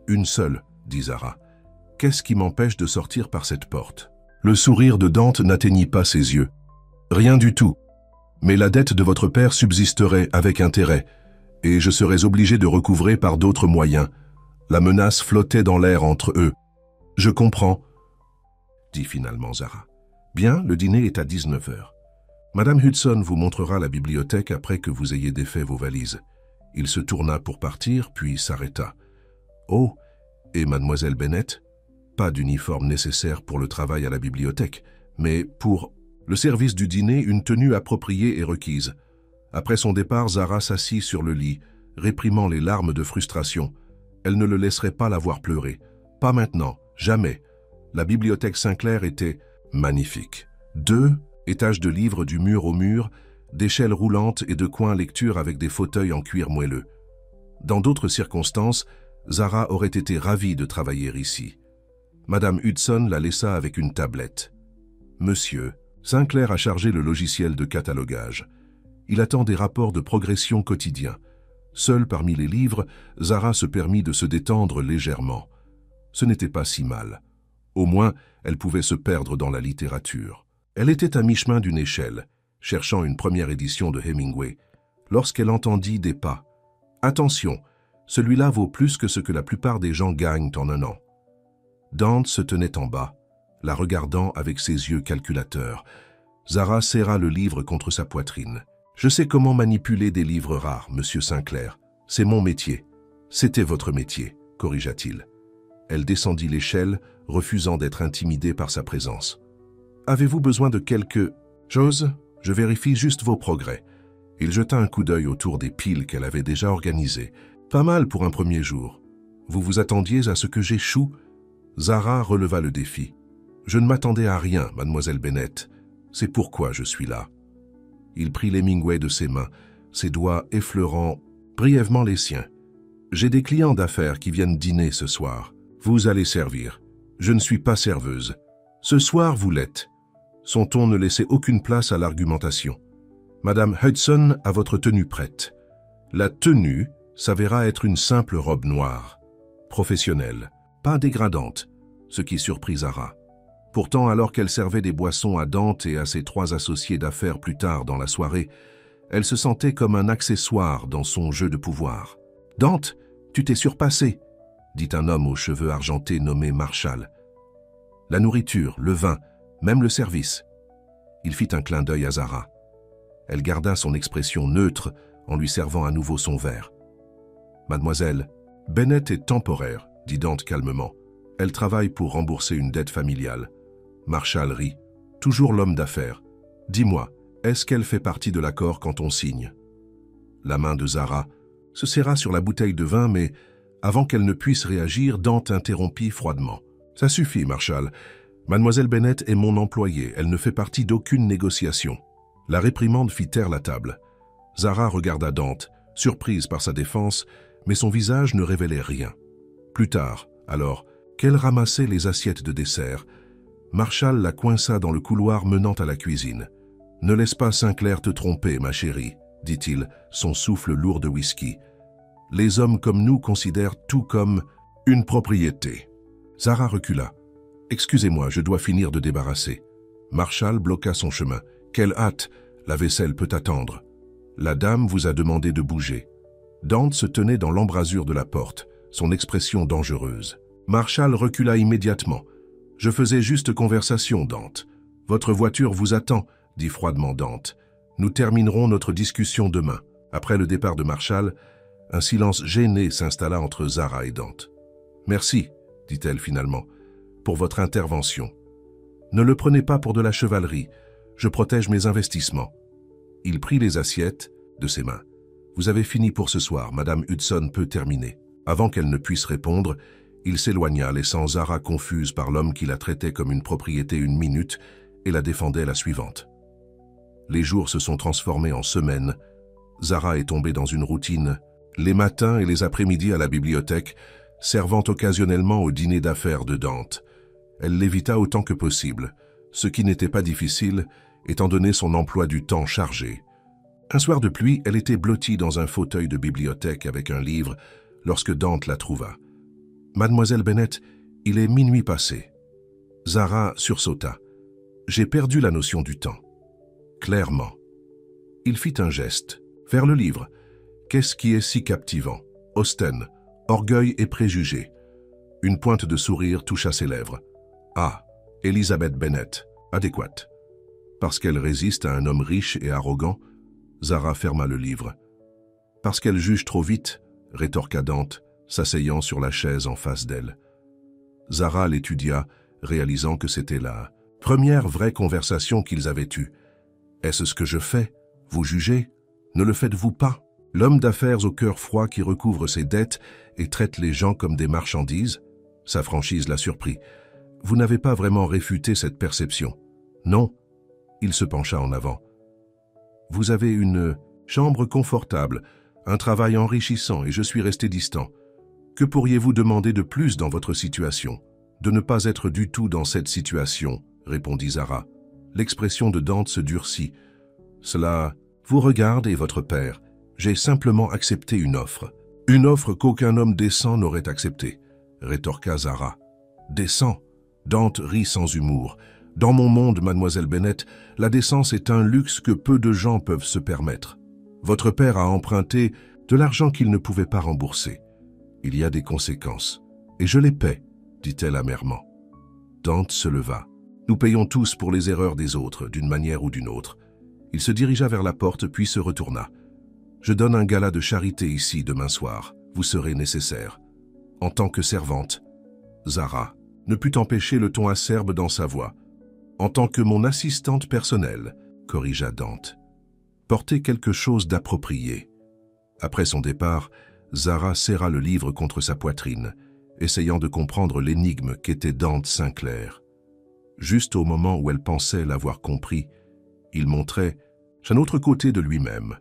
Une seule, dit Zara. Qu'est-ce qui m'empêche de sortir par cette porte? Le sourire de Dante n'atteignit pas ses yeux. Rien du tout. Mais la dette de votre père subsisterait avec intérêt, et je serais obligé de recouvrer par d'autres moyens. La menace flottait dans l'air entre eux. Je comprends, dit finalement Zara. Bien, le dîner est à 19 heures. Madame Hudson vous montrera la bibliothèque après que vous ayez défait vos valises. Il se tourna pour partir, puis s'arrêta. Oh, et mademoiselle Bennett? Pas d'uniforme nécessaire pour le travail à la bibliothèque, mais pour le service du dîner, une tenue appropriée est requise. Après son départ, Zara s'assit sur le lit, réprimant les larmes de frustration. Elle ne le laisserait pas la voir pleurer. Pas maintenant, jamais. La bibliothèque Sinclair était magnifique. 2 étages de livres du mur au mur, d'échelles roulantes et de coins lecture avec des fauteuils en cuir moelleux. Dans d'autres circonstances, Zara aurait été ravie de travailler ici. Madame Hudson la laissa avec une tablette. Monsieur, Sinclair a chargé le logiciel de catalogage. Il attend des rapports de progression quotidiens. Seule parmi les livres, Zara se permit de se détendre légèrement. Ce n'était pas si mal. Au moins, elle pouvait se perdre dans la littérature. Elle était à mi-chemin d'une échelle, cherchant une première édition de Hemingway, lorsqu'elle entendit des pas. Attention, celui-là vaut plus que ce que la plupart des gens gagnent en un an. Dante se tenait en bas, la regardant avec ses yeux calculateurs. Zara serra le livre contre sa poitrine. « Je sais comment manipuler des livres rares, monsieur Sinclair. C'est mon métier. »« C'était votre métier, » corrigea-t-il. Elle descendit l'échelle, refusant d'être intimidée par sa présence. « Avez-vous besoin de quelque chose? Je vérifie juste vos progrès. » Il jeta un coup d'œil autour des piles qu'elle avait déjà organisées. « Pas mal pour un premier jour. Vous vous attendiez à ce que j'échoue ?» Zara releva le défi. « Je ne m'attendais à rien, mademoiselle Bennett. C'est pourquoi je suis là. » Il prit l'Hemingway de ses mains, ses doigts effleurant brièvement les siens. « J'ai des clients d'affaires qui viennent dîner ce soir. Vous allez servir. Je ne suis pas serveuse. Ce soir, vous l'êtes. » Son ton ne laissait aucune place à l'argumentation. « Madame Hudson a votre tenue prête. » La tenue s'avéra être une simple robe noire, professionnelle, pas dégradante, ce qui surprit Zara. Pourtant, alors qu'elle servait des boissons à Dante et à ses 3 associés d'affaires plus tard dans la soirée, elle se sentait comme un accessoire dans son jeu de pouvoir. « Dante, tu t'es surpassé !» dit un homme aux cheveux argentés nommé Marshall. « La nourriture, le vin, même le service. » Il fit un clin d'œil à Zara. Elle garda son expression neutre en lui servant à nouveau son verre. « Mademoiselle, Bennett est temporaire, » dit Dante calmement. « Elle travaille pour rembourser une dette familiale. » Marshall rit. « Toujours l'homme d'affaires. Dis-moi, est-ce qu'elle fait partie de l'accord quand on signe ?» La main de Zara se serra sur la bouteille de vin, mais avant qu'elle ne puisse réagir, Dante interrompit froidement. « Ça suffit, Marshall. Mademoiselle Bennett est mon employée. Elle ne fait partie d'aucune négociation. » La réprimande fit taire la table. Zara regarda Dante, surprise par sa défense, mais son visage ne révélait rien. Plus tard, alors, qu'elle ramassait les assiettes de dessert, Marshall la coinça dans le couloir menant à la cuisine. « Ne laisse pas Sinclair te tromper, ma chérie, » dit-il, son souffle lourd de whisky. « Les hommes comme nous considèrent tout comme une propriété. » Zara recula. « Excusez-moi, je dois finir de débarrasser. » Marshall bloqua son chemin. « Quelle hâte! La vaisselle peut attendre. » La dame vous a demandé de bouger. Dante se tenait dans l'embrasure de la porte, son expression dangereuse. Marshall recula immédiatement. « Je faisais juste conversation, Dante. Votre voiture vous attend, » dit froidement Dante. « Nous terminerons notre discussion demain. » Après le départ de Marshall, un silence gêné s'installa entre Zara et Dante. « Merci, » dit-elle finalement, « pour votre intervention. Ne le prenez pas pour de la chevalerie. Je protège mes investissements. » Il prit les assiettes de ses mains. « Vous avez fini pour ce soir, Madame Hudson peut terminer. » Avant qu'elle ne puisse répondre, il s'éloigna, laissant Zara confuse par l'homme qui la traitait comme une propriété une minute et la défendait la suivante. Les jours se sont transformés en semaines. Zara est tombée dans une routine, les matins et les après-midi à la bibliothèque, servant occasionnellement au dîner d'affaires de Dante. Elle l'évita autant que possible, ce qui n'était pas difficile, étant donné son emploi du temps chargé. Un soir de pluie, elle était blottie dans un fauteuil de bibliothèque avec un livre, lorsque Dante la trouva. « Mademoiselle Bennet, il est minuit passé. » Zara sursauta. « J'ai perdu la notion du temps. » Clairement. Il fit un geste. Vers le livre. Qu'est-ce qui est si captivant? Austen, orgueil et préjugés. Une pointe de sourire toucha ses lèvres. Ah, Elizabeth Bennet, adéquate. Parce qu'elle résiste à un homme riche et arrogant, Zara ferma le livre. Parce qu'elle juge trop vite, rétorqua Dante, s'asseyant sur la chaise en face d'elle. Zara l'étudia, réalisant que c'était la première vraie conversation qu'ils avaient eue. « Est-ce ce que je fais? Vous jugez? Ne le faites-vous pas? » L'homme d'affaires au cœur froid qui recouvre ses dettes et traite les gens comme des marchandises? Sa franchise l'a surpris. « Vous n'avez pas vraiment réfuté cette perception. » « Non. » Il se pencha en avant. « Vous avez une chambre confortable, un travail enrichissant et je suis resté distant. Que pourriez-vous demander de plus dans votre situation? » « De ne pas être du tout dans cette situation, » répondit Zara. L'expression de Dante se durcit. « Cela vous regarde et votre père. J'ai simplement accepté une offre. »« Une offre qu'aucun homme décent n'aurait acceptée, » rétorqua Zara. « Décent ?» Dante rit sans humour. « Dans mon monde, mademoiselle Bennet, la décence est un luxe que peu de gens peuvent se permettre. Votre père a emprunté de l'argent qu'il ne pouvait pas rembourser. Il y a des conséquences. Et je les paie, dit-elle amèrement. Dante se leva. Nous payons tous pour les erreurs des autres, d'une manière ou d'une autre. Il se dirigea vers la porte, puis se retourna. Je donne un gala de charité ici demain soir. Vous serez nécessaire. En tant que servante. Zara ne put empêcher le ton acerbe dans sa voix. En tant que mon assistante personnelle, corrigea Dante. Portez quelque chose d'approprié. Après son départ, Zara serra le livre contre sa poitrine, essayant de comprendre l'énigme qu'était Dante Sinclair. Juste au moment où elle pensait l'avoir compris, il montrait un autre côté de lui-même.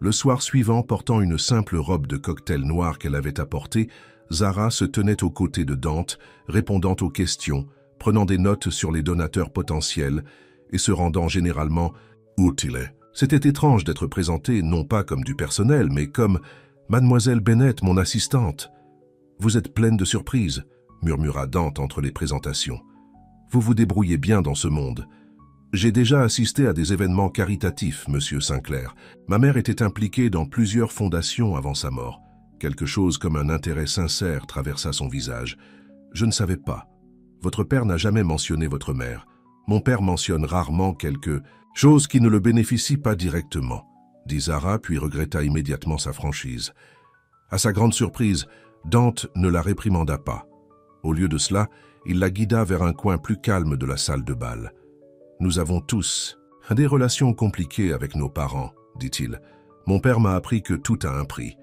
Le soir suivant, portant une simple robe de cocktail noire qu'elle avait apportée, Zara se tenait aux côtés de Dante, répondant aux questions, prenant des notes sur les donateurs potentiels et se rendant généralement utile. C'était étrange d'être présentée non pas comme du personnel, mais comme « Mademoiselle Bennet, mon assistante ». « Vous êtes pleine de surprises », murmura Dante entre les présentations. « Vous vous débrouillez bien dans ce monde. J'ai déjà assisté à des événements caritatifs, monsieur Sinclair. Ma mère était impliquée dans plusieurs fondations avant sa mort. Quelque chose comme un intérêt sincère traversa son visage. Je ne savais pas. Votre père n'a jamais mentionné votre mère. Mon père mentionne rarement quelque chose qui ne le bénéficie pas directement, dit Zara, puis regretta immédiatement sa franchise. À sa grande surprise, Dante ne la réprimanda pas. Au lieu de cela, il la guida vers un coin plus calme de la salle de bal. « Nous avons tous des relations compliquées avec nos parents, dit-il. Mon père m'a appris que tout a un prix.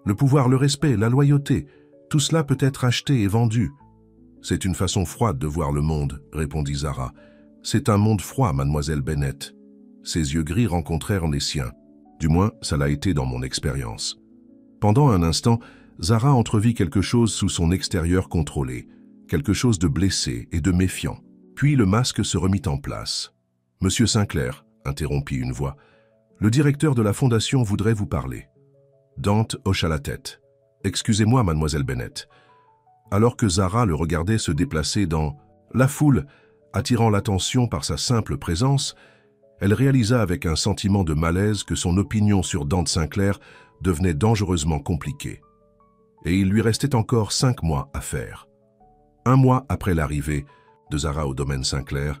Le pouvoir, le respect, la loyauté, tout cela peut être acheté et vendu. C'est une façon froide de voir le monde, répondit Zara. C'est un monde froid, mademoiselle Bennet. Ses yeux gris rencontrèrent les siens. Du moins, ça l'a été dans mon expérience. Pendant un instant, Zara entrevit quelque chose sous son extérieur contrôlé, quelque chose de blessé et de méfiant. Puis le masque se remit en place. « Monsieur Sinclair, » interrompit une voix, « le directeur de la fondation voudrait vous parler. » Dante hocha la tête. « Excusez-moi, mademoiselle Bennet. » Alors que Zara le regardait se déplacer dans la foule, attirant l'attention par sa simple présence, elle réalisa avec un sentiment de malaise que son opinion sur Dante Sinclair devenait dangereusement compliquée. Et il lui restait encore 5 mois à faire. 1 mois après l'arrivée de Zara au domaine Sinclair,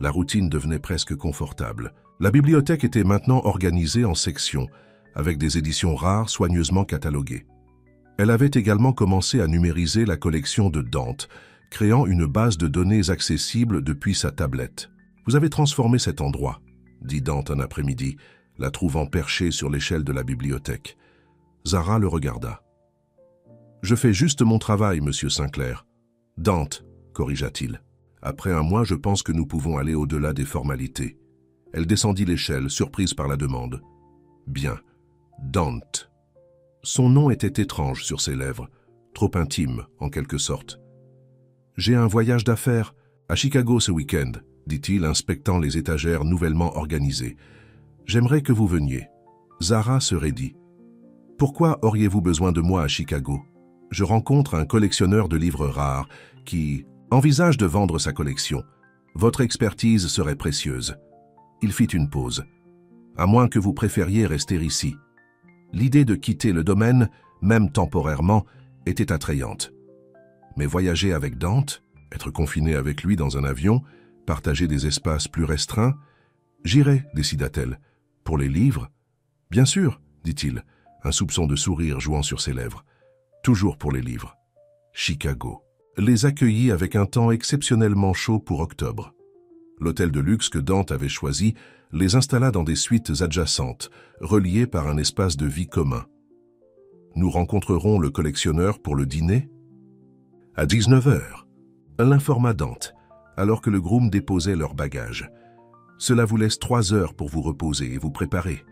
la routine devenait presque confortable. La bibliothèque était maintenant organisée en sections, avec des éditions rares soigneusement cataloguées. Elle avait également commencé à numériser la collection de Dante, créant une base de données accessible depuis sa tablette. « Vous avez transformé cet endroit », dit Dante un après-midi, la trouvant perchée sur l'échelle de la bibliothèque. Zara le regarda. « Je fais juste mon travail, monsieur Sinclair. »« Dante, » corrigea-t-il. « Après 1 mois, je pense que nous pouvons aller au-delà des formalités. » Elle descendit l'échelle, surprise par la demande. « Bien. Dante. » Son nom était étrange sur ses lèvres, trop intime, en quelque sorte. « J'ai un voyage d'affaires à Chicago ce week-end, » dit-il, inspectant les étagères nouvellement organisées. « J'aimerais que vous veniez. » Zara se raidit. « Pourquoi auriez-vous besoin de moi à Chicago? Je rencontre un collectionneur de livres rares qui envisage de vendre sa collection. Votre expertise serait précieuse. Il fit une pause. À moins que vous préfériez rester ici. L'idée de quitter le domaine, même temporairement, était attrayante. Mais voyager avec Dante, être confiné avec lui dans un avion, partager des espaces plus restreints, j'irai, décida-t-elle. Pour les livres? Bien sûr, dit-il, un soupçon de sourire jouant sur ses lèvres. Toujours pour les livres. Chicago les accueillit avec un temps exceptionnellement chaud pour octobre. L'hôtel de luxe que Dante avait choisi les installa dans des suites adjacentes, reliées par un espace de vie commun. Nous rencontrerons le collectionneur pour le dîner? À 19 heures, l'informa Dante, alors que le groom déposait leurs bagages. Cela vous laisse 3 heures pour vous reposer et vous préparer.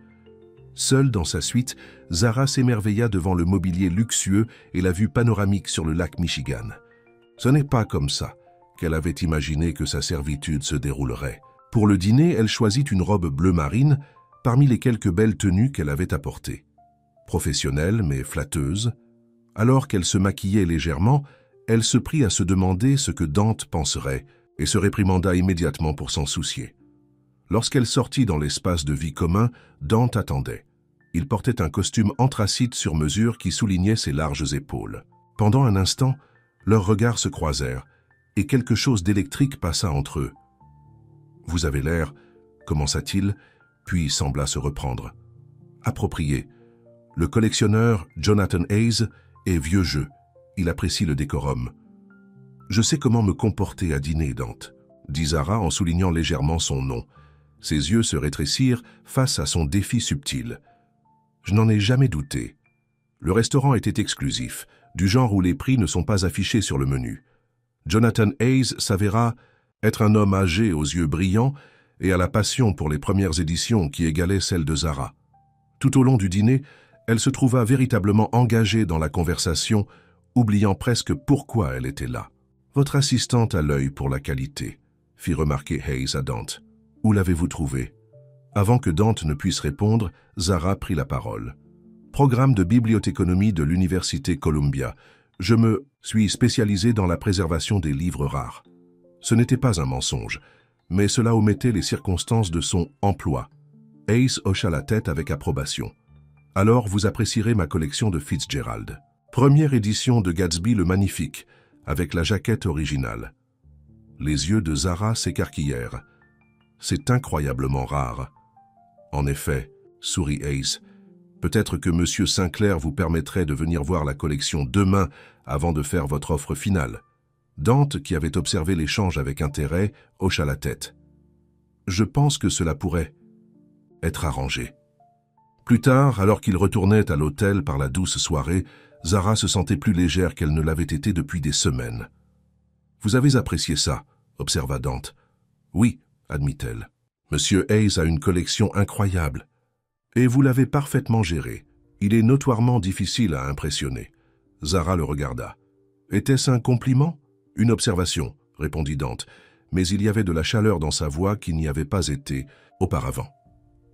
Seule dans sa suite, Zara s'émerveilla devant le mobilier luxueux et la vue panoramique sur le lac Michigan. Ce n'est pas comme ça qu'elle avait imaginé que sa servitude se déroulerait. Pour le dîner, elle choisit une robe bleu marine parmi les quelques belles tenues qu'elle avait apportées. Professionnelle mais flatteuse, alors qu'elle se maquillait légèrement, elle se prit à se demander ce que Dante penserait et se réprimanda immédiatement pour s'en soucier. Lorsqu'elle sortit dans l'espace de vie commun, Dante attendait. Il portait un costume anthracite sur mesure qui soulignait ses larges épaules. Pendant un instant, leurs regards se croisèrent et quelque chose d'électrique passa entre eux. « Vous avez l'air, » commença-t-il, puis sembla se reprendre. « Approprié. Le collectionneur Jonathan Hayes est vieux jeu. Il apprécie le décorum. »« Je sais comment me comporter à dîner, Dante, » dit Zara en soulignant légèrement son nom. Ses yeux se rétrécirent face à son défi subtil. « Je n'en ai jamais douté. » Le restaurant était exclusif, du genre où les prix ne sont pas affichés sur le menu. Jonathan Hayes s'avéra être un homme âgé aux yeux brillants et à la passion pour les premières éditions qui égalait celle de Zara. Tout au long du dîner, elle se trouva véritablement engagée dans la conversation, oubliant presque pourquoi elle était là. « Votre assistante a l'œil pour la qualité », fit remarquer Hayes à Dante. « Où l'avez-vous trouvée ?» Avant que Dante ne puisse répondre, Zara prit la parole. « Programme de bibliothéconomie de l'Université Columbia. Je me suis spécialisé dans la préservation des livres rares. » Ce n'était pas un mensonge, mais cela omettait les circonstances de son emploi. Hayes hocha la tête avec approbation. « Alors vous apprécierez ma collection de Fitzgerald. Première édition de Gatsby le Magnifique, avec la jaquette originale. » Les yeux de Zara s'écarquillèrent. « C'est incroyablement rare. » « En effet, » sourit Hayes, « peut-être que M. Sinclair vous permettrait de venir voir la collection demain avant de faire votre offre finale. » Dante, qui avait observé l'échange avec intérêt, hocha la tête. « Je pense que cela pourrait être arrangé. » Plus tard, alors qu'ils retournaient à l'hôtel par la douce soirée, Zara se sentait plus légère qu'elle ne l'avait été depuis des semaines. « Vous avez apprécié ça ?» observa Dante. « Oui, » admit-elle. « Monsieur Hayes a une collection incroyable. Et vous l'avez parfaitement géré. Il est notoirement difficile à impressionner. » Zara le regarda. « Était-ce un compliment ? Une observation, » répondit Dante, mais il y avait de la chaleur dans sa voix qui n'y avait pas été auparavant.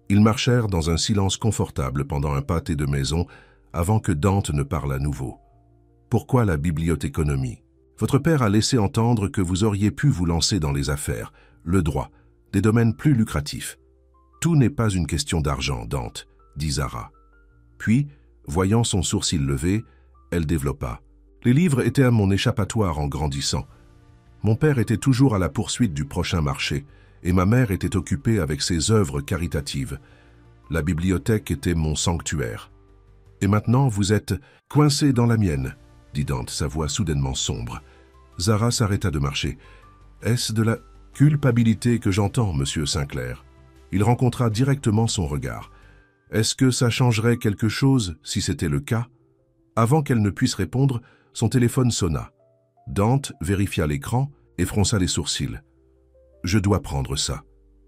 Ils marchèrent dans un silence confortable pendant un pâté de maison avant que Dante ne parle à nouveau. « Pourquoi la bibliothéconomie ? Votre père a laissé entendre que vous auriez pu vous lancer dans les affaires, le droit, des domaines plus lucratifs. Tout n'est pas une question d'argent, Dante, » dit Zara. Puis, voyant son sourcil levé, elle développa. « Les livres étaient à mon échappatoire en grandissant. Mon père était toujours à la poursuite du prochain marché, et ma mère était occupée avec ses œuvres caritatives. La bibliothèque était mon sanctuaire. Et maintenant, vous êtes coincé dans la mienne, » dit Dante, sa voix soudainement sombre. Zara s'arrêta de marcher. « Est-ce de la culpabilité que j'entends, monsieur Sinclair ?» Il rencontra directement son regard. « Est-ce que ça changerait quelque chose si c'était le cas ?» Avant qu'elle ne puisse répondre, son téléphone sonna. Dante vérifia l'écran et fronça les sourcils. « Je dois prendre ça.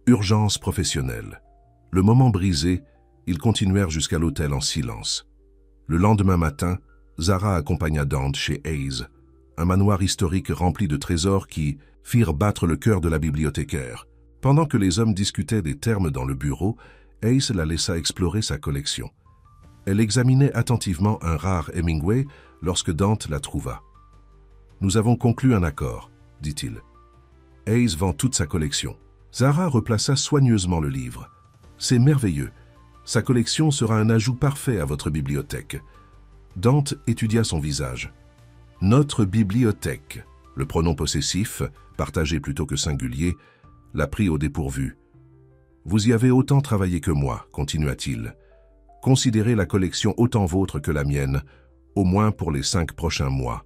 Urgence professionnelle. » Le moment brisé, ils continuèrent jusqu'à l'hôtel en silence. Le lendemain matin, Zara accompagna Dante chez Hayes, un manoir historique rempli de trésors qui firent battre le cœur de la bibliothécaire. Pendant que les hommes discutaient des termes dans le bureau, Hayes la laissa explorer sa collection. Elle examinait attentivement un rare Hemingway lorsque Dante la trouva. « Nous avons conclu un accord, dit-il. Hayes vend toute sa collection. » Zara replaça soigneusement le livre. « C'est merveilleux. Sa collection sera un ajout parfait à votre bibliothèque. » Dante étudia son visage. « Notre bibliothèque. » Le pronom possessif, partagé plutôt que singulier, l'a pris au dépourvu. « Vous y avez autant travaillé que moi, continua-t-il. Considérez la collection autant vôtre que la mienne, au moins pour les 5 prochains mois. »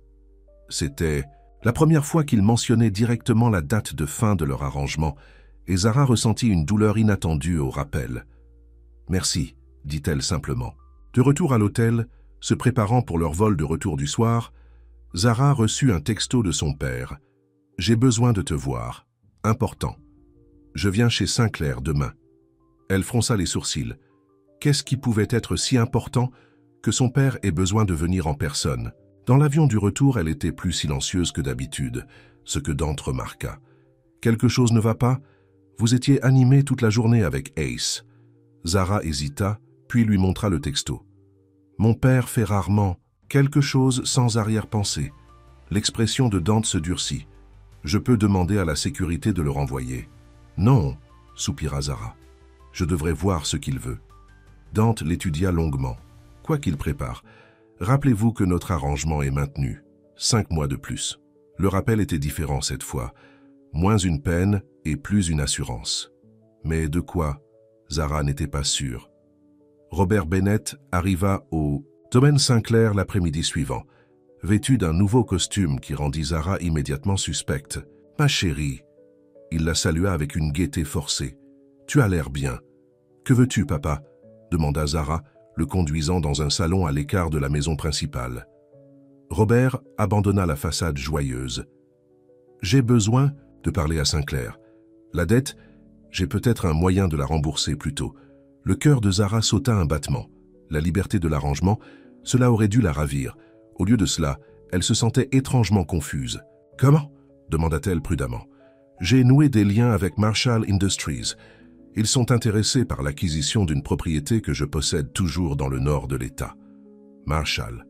C'était la première fois qu'il mentionnait directement la date de fin de leur arrangement, et Zara ressentit une douleur inattendue au rappel. « Merci, dit-elle simplement. » De retour à l'hôtel, se préparant pour leur vol de retour du soir, Zara reçut un texto de son père. « J'ai besoin de te voir. Important. Je viens chez Sinclair demain. » Elle fronça les sourcils. Qu'est-ce qui pouvait être si important que son père ait besoin de venir en personne? Dans l'avion du retour, elle était plus silencieuse que d'habitude, ce que Dante remarqua. « Quelque chose ne va pas? Vous étiez animé toute la journée avec Ace. » Zara hésita, puis lui montra le texto. « Mon père fait rarement quelque chose sans arrière-pensée. » L'expression de Dante se durcit. « Je peux demander à la sécurité de le renvoyer. »« Non, » soupira Zara. « Je devrais voir ce qu'il veut. » Dante l'étudia longuement. « Quoi qu'il prépare, rappelez-vous que notre arrangement est maintenu. 5 mois de plus. » Le rappel était différent cette fois. Moins une peine et plus une assurance. Mais de quoi? Zara n'était pas sûre. Robert Bennett arriva au domaine Sinclair l'après-midi suivant, vêtu d'un nouveau costume qui rendit Zara immédiatement suspecte. « Ma chérie !» Il la salua avec une gaieté forcée. « Tu as l'air bien. »« Que veux-tu, papa ?» demanda Zara, le conduisant dans un salon à l'écart de la maison principale. Robert abandonna la façade joyeuse. « J'ai besoin de parler à Sinclair. La dette, j'ai peut-être un moyen de la rembourser plus tôt. » Le cœur de Zara sauta un battement. La liberté de l'arrangement, cela aurait dû la ravir. Au lieu de cela, elle se sentait étrangement confuse. « Comment ?» demanda-t-elle prudemment. « J'ai noué des liens avec Marshall Industries. Ils sont intéressés par l'acquisition d'une propriété que je possède toujours dans le nord de l'État. » Marshall.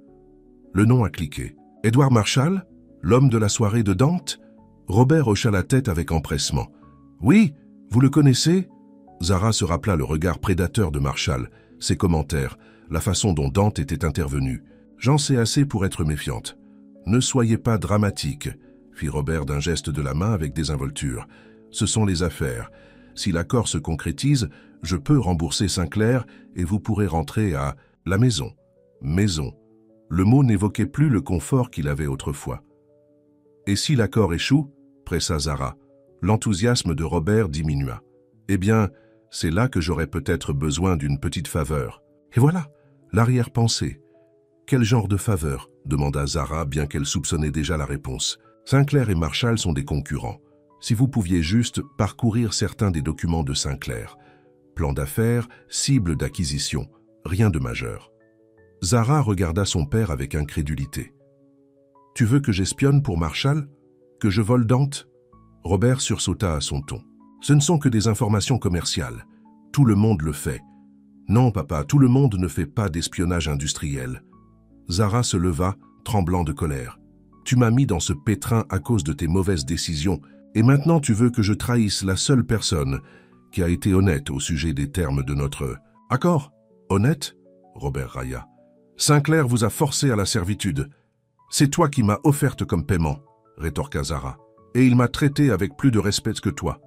Le nom a cliqué. « Edward Marshall? L'homme de la soirée de Dante ?» Robert hocha la tête avec empressement. « Oui, vous le connaissez ?» Zara se rappela le regard prédateur de Marshall, ses commentaires, la façon dont Dante était intervenu. « J'en sais assez pour être méfiante. »« Ne soyez pas dramatique, » fit Robert d'un geste de la main avec désinvolture. « Ce sont les affaires. Si l'accord se concrétise, je peux rembourser Sinclair et vous pourrez rentrer à la maison. » Maison. Le mot n'évoquait plus le confort qu'il avait autrefois. « Et si l'accord échoue ?» pressa Zara. L'enthousiasme de Robert diminua. « Eh bien, c'est là que j'aurais peut-être besoin d'une petite faveur. » Et voilà, l'arrière-pensée. « Quel genre de faveur ?» demanda Zara, bien qu'elle soupçonnait déjà la réponse. « Sinclair et Marshall sont des concurrents. Si vous pouviez juste parcourir certains des documents de Sinclair. Plan d'affaires, cible d'acquisition, rien de majeur. » Zara regarda son père avec incrédulité. « Tu veux que j'espionne pour Marshall? Que je vole Dante ?» Robert sursauta à son ton. « Ce ne sont que des informations commerciales. Tout le monde le fait. » « Non, papa, tout le monde ne fait pas d'espionnage industriel. » Zara se leva, tremblant de colère. « Tu m'as mis dans ce pétrin à cause de tes mauvaises décisions, et maintenant tu veux que je trahisse la seule personne qui a été honnête au sujet des termes de notre accord. Honnête ?» Robert railla. « Sinclair vous a forcé à la servitude. C'est toi qui m'as offerte comme paiement, » rétorqua Zara. « Et il m'a traité avec plus de respect que toi. »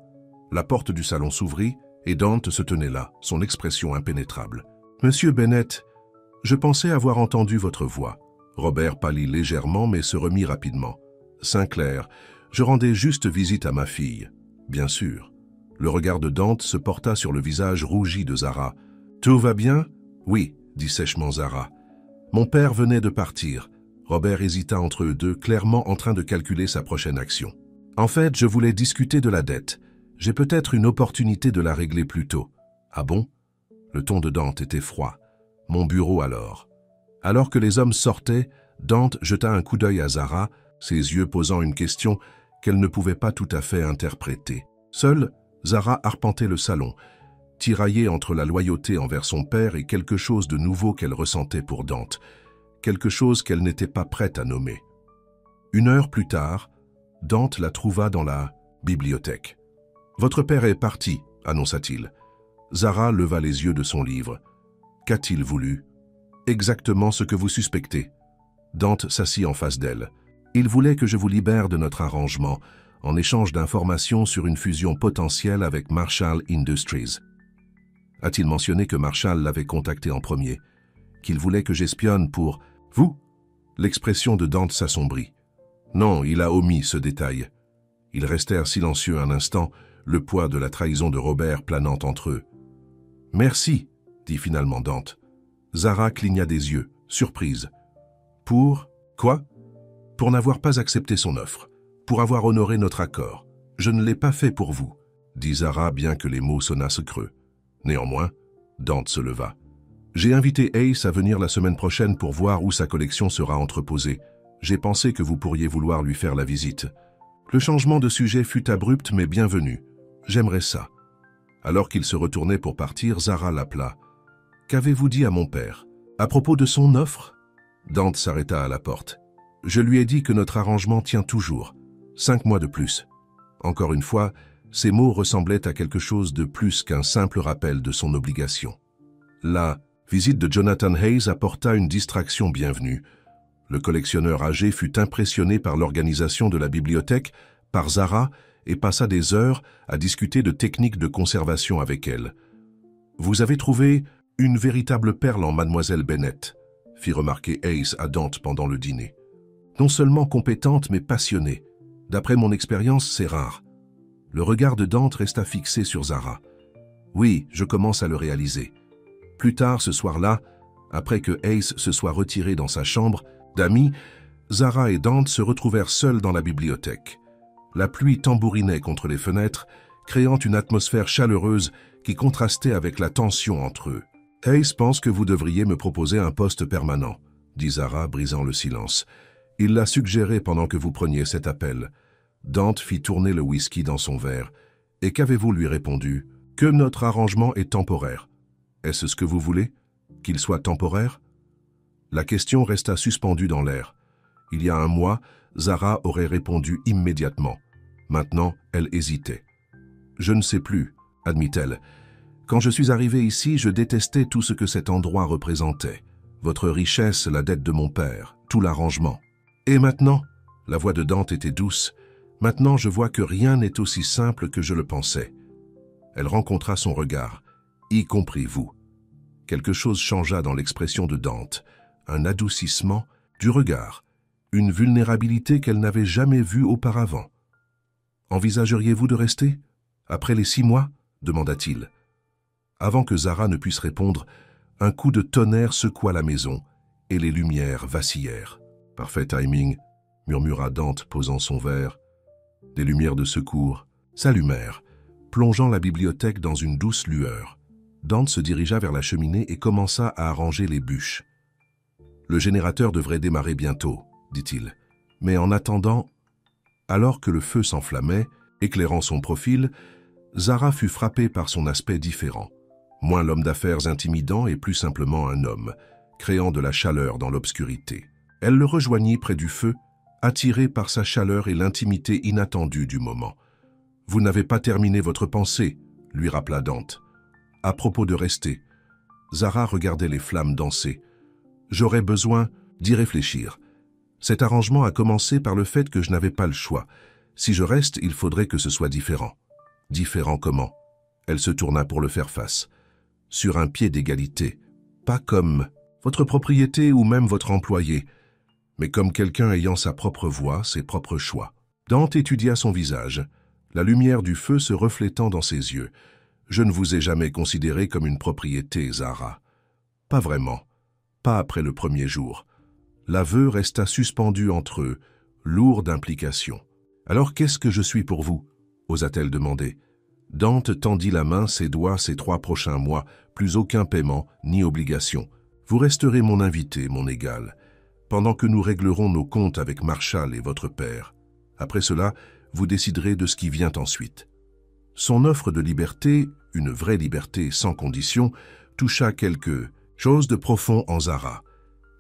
La porte du salon s'ouvrit, et Dante se tenait là, son expression impénétrable. « Monsieur Bennett, je pensais avoir entendu votre voix. » Robert pâlit légèrement, mais se remit rapidement. « Sinclair, je rendais juste visite à ma fille. » « Bien sûr. » Le regard de Dante se porta sur le visage rougi de Zara. « Tout va bien ?»« Oui, » dit sèchement Zara. « Mon père venait de partir. » Robert hésita entre eux deux, clairement en train de calculer sa prochaine action. « En fait, je voulais discuter de la dette. J'ai peut-être une opportunité de la régler plus tôt. »« Ah bon ?» Le ton de Dante était froid. « Mon bureau alors. » Alors que les hommes sortaient, Dante jeta un coup d'œil à Zara, ses yeux posant une question qu'elle ne pouvait pas tout à fait interpréter. Seule, Zara arpentait le salon, tiraillée entre la loyauté envers son père et quelque chose de nouveau qu'elle ressentait pour Dante, quelque chose qu'elle n'était pas prête à nommer. 1 heure plus tard, Dante la trouva dans la bibliothèque. « Votre père est parti », annonça-t-il. Zara leva les yeux de son livre. « Qu'a-t-il voulu ?»« Exactement ce que vous suspectez. » Dante s'assit en face d'elle. « Il voulait que je vous libère de notre arrangement, en échange d'informations sur une fusion potentielle avec Marshall Industries. » A-t-il mentionné que Marshall l'avait contacté en premier, qu'il voulait que j'espionne pour « vous » L'expression de Dante s'assombrit. Non, il a omis ce détail. Ils restèrent silencieux un instant, le poids de la trahison de Robert planant entre eux. « Merci, » dit finalement Dante. Zara cligna des yeux, surprise. « Pour quoi ?»« Pour n'avoir pas accepté son offre, pour avoir honoré notre accord. Je ne l'ai pas fait pour vous, » dit Zara bien que les mots sonnassent creux. Néanmoins, Dante se leva. « J'ai invité Ace à venir la semaine prochaine pour voir où sa collection sera entreposée. J'ai pensé que vous pourriez vouloir lui faire la visite. » Le changement de sujet fut abrupt mais bienvenu. J'aimerais ça. Alors qu'il se retournait pour partir, Zara l'appela. « Qu'avez-vous dit à mon père? À propos de son offre ?» Dante s'arrêta à la porte. « Je lui ai dit que notre arrangement tient toujours. 5 mois de plus. » Encore une fois, ces mots ressemblaient à quelque chose de plus qu'un simple rappel de son obligation. La visite de Jonathan Hayes apporta une distraction bienvenue. Le collectionneur âgé fut impressionné par l'organisation de la bibliothèque, par Zara, et passa des heures à discuter de techniques de conservation avec elle. « Vous avez trouvé une véritable perle en Mademoiselle Bennett », fit remarquer Hayes à Dante pendant le dîner. « Non seulement compétente, mais passionnée. D'après mon expérience, c'est rare. » Le regard de Dante resta fixé sur Zara. « Oui, je commence à le réaliser. » Plus tard ce soir-là, après que Hayes se soit retiré dans sa chambre d'amis, Zara et Dante se retrouvèrent seuls dans la bibliothèque. La pluie tambourinait contre les fenêtres, créant une atmosphère chaleureuse qui contrastait avec la tension entre eux. « Hayes pense que vous devriez me proposer un poste permanent, » dit Zara, brisant le silence. « Il l'a suggéré pendant que vous preniez cet appel. » Dante fit tourner le whisky dans son verre. « Et qu'avez-vous lui répondu? »« Que notre arrangement est temporaire. » « Est-ce ce que vous voulez? Qu'il soit temporaire ?» La question resta suspendue dans l'air. Il y a 1 mois, Zara aurait répondu immédiatement. Maintenant, elle hésitait. « Je ne sais plus, » admit-elle. « Quand je suis arrivé ici, je détestais tout ce que cet endroit représentait. Votre richesse, la dette de mon père, tout l'arrangement. Et maintenant ?» La voix de Dante était douce. « Maintenant, je vois que rien n'est aussi simple que je le pensais. » Elle rencontra son regard. Y compris vous. Quelque chose changea dans l'expression de Dante, un adoucissement du regard, une vulnérabilité qu'elle n'avait jamais vue auparavant. « Envisageriez-vous de rester? Après les 6 mois ?» demanda-t-il. Avant que Zara ne puisse répondre, un coup de tonnerre secoua la maison et les lumières vacillèrent. « Parfait timing », murmura Dante posant son verre. Des lumières de secours s'allumèrent, plongeant la bibliothèque dans une douce lueur. Dante se dirigea vers la cheminée et commença à arranger les bûches. « Le générateur devrait démarrer bientôt, » dit-il. « Mais en attendant... » Alors que le feu s'enflammait, éclairant son profil, Zara fut frappée par son aspect différent. Moins l'homme d'affaires intimidant et plus simplement un homme, créant de la chaleur dans l'obscurité. Elle le rejoignit près du feu, attirée par sa chaleur et l'intimité inattendue du moment. « Vous n'avez pas terminé votre pensée, » lui rappela Dante. « À propos de rester. » Zara regardait les flammes danser. « J'aurais besoin d'y réfléchir. Cet arrangement a commencé par le fait que je n'avais pas le choix. Si je reste, il faudrait que ce soit différent. » « Différent comment ?» Elle se tourna pour le faire face. « Sur un pied d'égalité. Pas comme votre propriété ou même votre employé, mais comme quelqu'un ayant sa propre voix, ses propres choix. » Dante étudia son visage, la lumière du feu se reflétant dans ses yeux. « Je ne vous ai jamais considéré comme une propriété, Zara. Pas vraiment. Pas après le premier jour. » L'aveu resta suspendu entre eux, lourd d'implications. « Alors qu'est-ce que je suis pour vous ?» osa-t-elle demander. Dante tendit la main, ses doigts, ces 3 prochains mois, plus aucun paiement, ni obligation. Vous resterez mon invité, mon égal, pendant que nous réglerons nos comptes avec Marshall et votre père. Après cela, vous déciderez de ce qui vient ensuite. Son offre de liberté, une vraie liberté sans condition, toucha quelque chose de profond en Zara.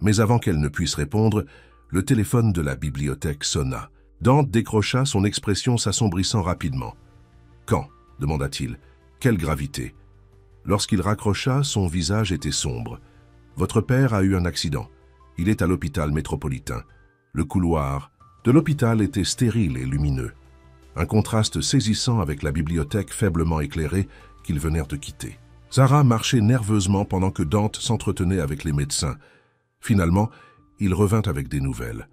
Mais avant qu'elle ne puisse répondre, le téléphone de la bibliothèque sonna. Dante décrocha, son expression s'assombrissant rapidement. « Quand » demanda-t-il. « Quelle gravité ?» Lorsqu'il raccrocha, son visage était sombre. « Votre père a eu un accident. Il est à l'hôpital métropolitain. » Le couloir de l'hôpital était stérile et lumineux. Un contraste saisissant avec la bibliothèque faiblement éclairée qu'ils venèrent de quitter. Zara marchait nerveusement pendant que Dante s'entretenait avec les médecins. Finalement, il revint avec des nouvelles.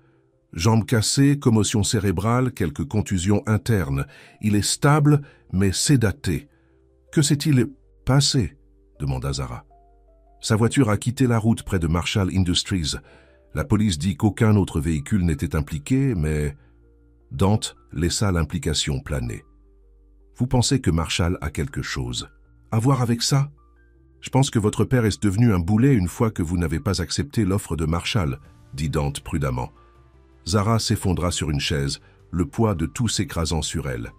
Jambes cassées, commotion cérébrale, quelques contusions internes. Il est stable, mais sédaté. « Que s'est-il passé ?» demanda Zara. Sa voiture a quitté la route près de Marshall Industries. La police dit qu'aucun autre véhicule n'était impliqué, mais... Dante laissa l'implication planer. « Vous pensez que Marshall a quelque chose à voir avec ça? Je pense que votre père est devenu un boulet une fois que vous n'avez pas accepté l'offre de Marshall, dit Dante prudemment. Zara s'effondra sur une chaise, le poids de tout s'écrasant sur elle.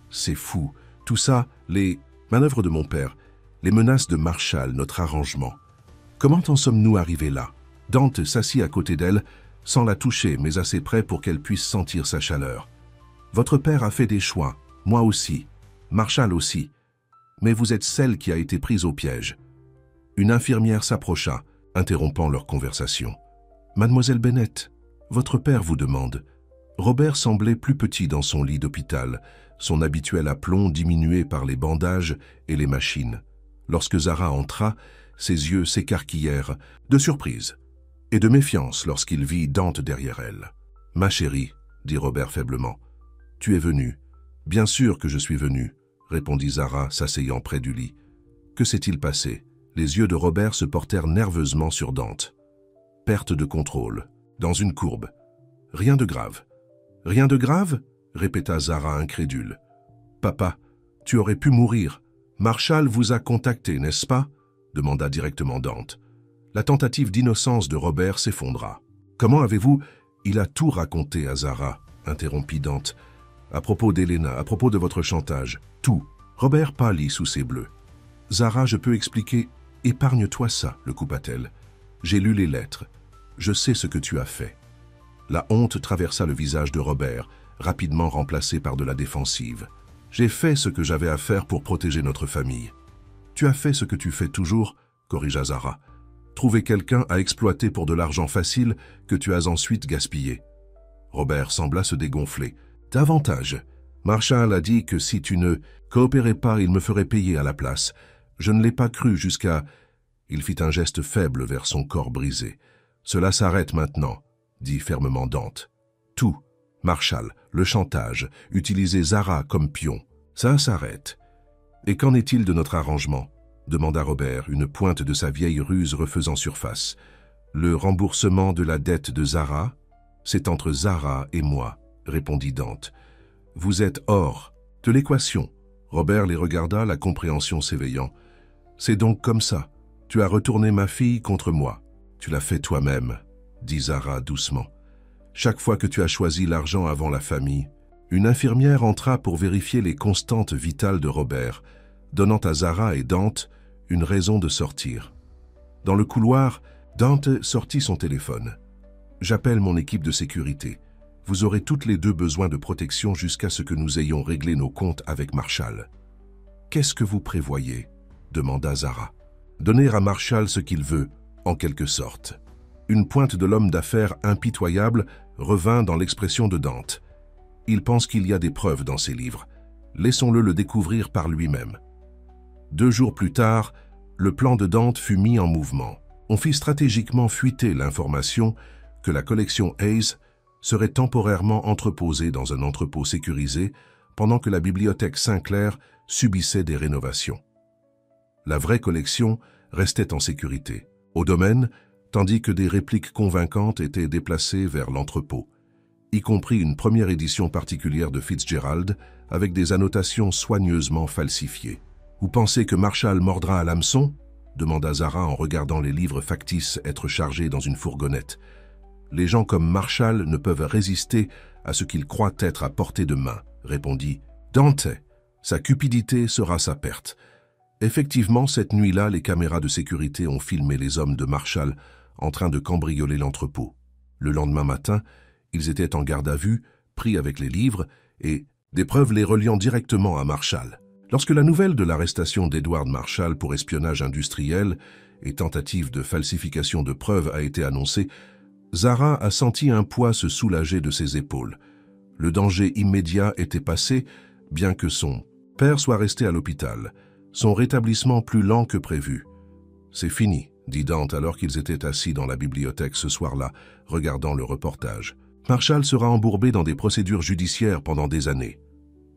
C'est fou, tout ça, les manœuvres de mon père, les menaces de Marshall, notre arrangement. Comment en sommes-nous arrivés là? Dante s'assit à côté d'elle, sans la toucher, mais assez près pour qu'elle puisse sentir sa chaleur. Votre père a fait des choix, moi aussi, Marshall aussi. Mais vous êtes celle qui a été prise au piège. Une infirmière s'approcha, interrompant leur conversation. Mademoiselle Bennett, votre père vous demande. Robert semblait plus petit dans son lit d'hôpital, son habituel aplomb diminué par les bandages et les machines. Lorsque Zara entra, ses yeux s'écarquillèrent, de surprise et de méfiance lorsqu'il vit Dante derrière elle. « Ma chérie, » dit Robert faiblement, « tu es venue. »« Bien sûr que je suis venue, » répondit Zara, s'asseyant près du lit. Que s'est-il passé? Les yeux de Robert se portèrent nerveusement sur Dante. Perte de contrôle, dans une courbe. Rien de grave. Rien de grave? Répéta Zara incrédule. Papa, tu aurais pu mourir. Marshall vous a contacté, n'est-ce pas? Demanda directement Dante. La tentative d'innocence de Robert s'effondra. Comment avez-vous... Il a tout raconté à Zara, interrompit Dante. À propos d'Helena, à propos de votre chantage. Tout. Robert pâlit sous ses bleus. Zara, je peux expliquer. Épargne-toi ça, le coupa-t-elle. J'ai lu les lettres. Je sais ce que tu as fait. La honte traversa le visage de Robert, rapidement remplacé par de la défensive. J'ai fait ce que j'avais à faire pour protéger notre famille. Tu as fait ce que tu fais toujours, corrigea Zara. Trouver quelqu'un à exploiter pour de l'argent facile que tu as ensuite gaspillé. Robert sembla se dégonfler. Davantage. Marshall a dit que si tu ne coopérais pas, il me ferait payer à la place. Je ne l'ai pas cru jusqu'à... Il fit un geste faible vers son corps brisé. Cela s'arrête maintenant, dit fermement Dante. Tout. Marshall, le chantage, utiliser Zara comme pion. Ça s'arrête. Et qu'en est-il de notre arrangement? Demanda Robert, une pointe de sa vieille ruse refaisant surface. Le remboursement de la dette de Zara? C'est entre Zara et moi, répondit Dante. Vous êtes hors de l'équation. Robert les regarda, la compréhension s'éveillant. C'est donc comme ça. Tu as retourné ma fille contre moi. Tu l'as fait toi-même, dit Zara doucement. Chaque fois que tu as choisi l'argent avant la famille, une infirmière entra pour vérifier les constantes vitales de Robert, donnant à Zara et Dante une raison de sortir. Dans le couloir, Dante sortit son téléphone. « J'appelle mon équipe de sécurité. Vous aurez toutes les deux besoin de protection jusqu'à ce que nous ayons réglé nos comptes avec Marshall. »« Qu'est-ce que vous prévoyez ?» demanda Zara. « Donner à Marshall ce qu'il veut, en quelque sorte. » Une pointe de l'homme d'affaires impitoyable revint dans l'expression de Dante. « Il pense qu'il y a des preuves dans ses livres. Laissons-le le découvrir par lui-même. » 2 jours plus tard, le plan de Dante fut mis en mouvement. On fit stratégiquement fuiter l'information que la collection Hayes serait temporairement entreposée dans un entrepôt sécurisé pendant que la bibliothèque Sinclair subissait des rénovations. La vraie collection restait en sécurité, au domaine, tandis que des répliques convaincantes étaient déplacées vers l'entrepôt, y compris une première édition particulière de Fitzgerald avec des annotations soigneusement falsifiées. « Vous pensez que Marshall mordra à l'hameçon » demanda Zara en regardant les livres factices être chargés dans une fourgonnette. « Les gens comme Marshall ne peuvent résister à ce qu'ils croient être à portée de main, » répondit Dante. Sa cupidité sera sa perte. Effectivement, cette nuit-là, les caméras de sécurité ont filmé les hommes de Marshall en train de cambrioler l'entrepôt. Le lendemain matin, ils étaient en garde à vue, pris avec les livres et des preuves les reliant directement à Marshall. Lorsque la nouvelle de l'arrestation d'Edward Marshall pour espionnage industriel et tentative de falsification de preuves a été annoncée, Zara a senti un poids se soulager de ses épaules. Le danger immédiat était passé, bien que son père soit resté à l'hôpital, son rétablissement plus lent que prévu. « C'est fini », dit Dante alors qu'ils étaient assis dans la bibliothèque ce soir-là, regardant le reportage. « Marshall sera embourbé dans des procédures judiciaires pendant des années. »«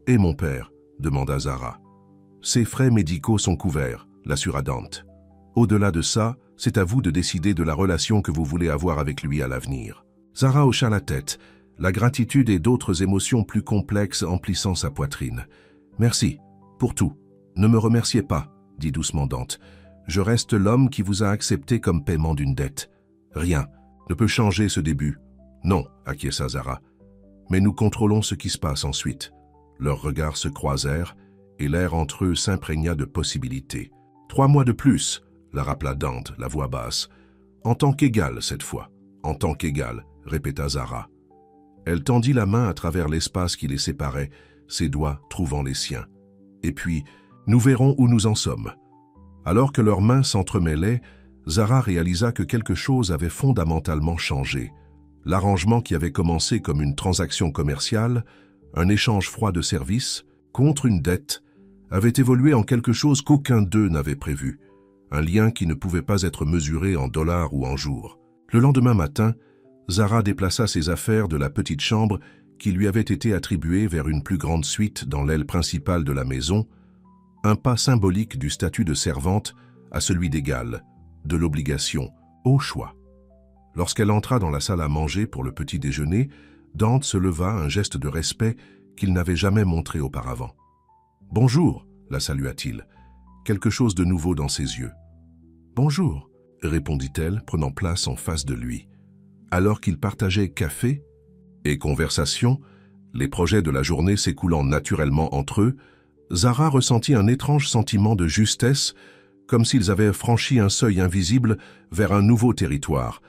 Et mon père ?» demanda Zara. « Ses frais médicaux sont couverts », l'assura Dante. « Au-delà de ça, c'est à vous de décider de la relation que vous voulez avoir avec lui à l'avenir. » Zara hocha la tête, la gratitude et d'autres émotions plus complexes emplissant sa poitrine. « Merci, pour tout. Ne me remerciez pas, » dit doucement Dante. « Je reste l'homme qui vous a accepté comme paiement d'une dette. Rien ne peut changer ce début. »« Non, » acquiesça Zara. « Mais nous contrôlons ce qui se passe ensuite. » Leurs regards se croisèrent et l'air entre eux s'imprégna de possibilités. « 3 mois de plus » la rappela Dante, la voix basse. « En tant qu'égal, cette fois. En tant qu'égal, » répéta Zara. Elle tendit la main à travers l'espace qui les séparait, ses doigts trouvant les siens. Et puis, nous verrons où nous en sommes. Alors que leurs mains s'entremêlaient, Zara réalisa que quelque chose avait fondamentalement changé. L'arrangement qui avait commencé comme une transaction commerciale, un échange froid de services, contre une dette, avait évolué en quelque chose qu'aucun d'eux n'avait prévu. Un lien qui ne pouvait pas être mesuré en dollars ou en jours. Le lendemain matin, Zara déplaça ses affaires de la petite chambre qui lui avait été attribuée vers une plus grande suite dans l'aile principale de la maison, un pas symbolique du statut de servante à celui d'égal, de l'obligation, au choix. Lorsqu'elle entra dans la salle à manger pour le petit déjeuner, Dante se leva un geste de respect qu'il n'avait jamais montré auparavant. « Bonjour » la salua-t-il, quelque chose de nouveau dans ses yeux. « Bonjour » répondit-elle, prenant place en face de lui. Alors qu'ils partageaient café et conversation, les projets de la journée s'écoulant naturellement entre eux, Zara ressentit un étrange sentiment de justesse, comme s'ils avaient franchi un seuil invisible vers un nouveau territoire,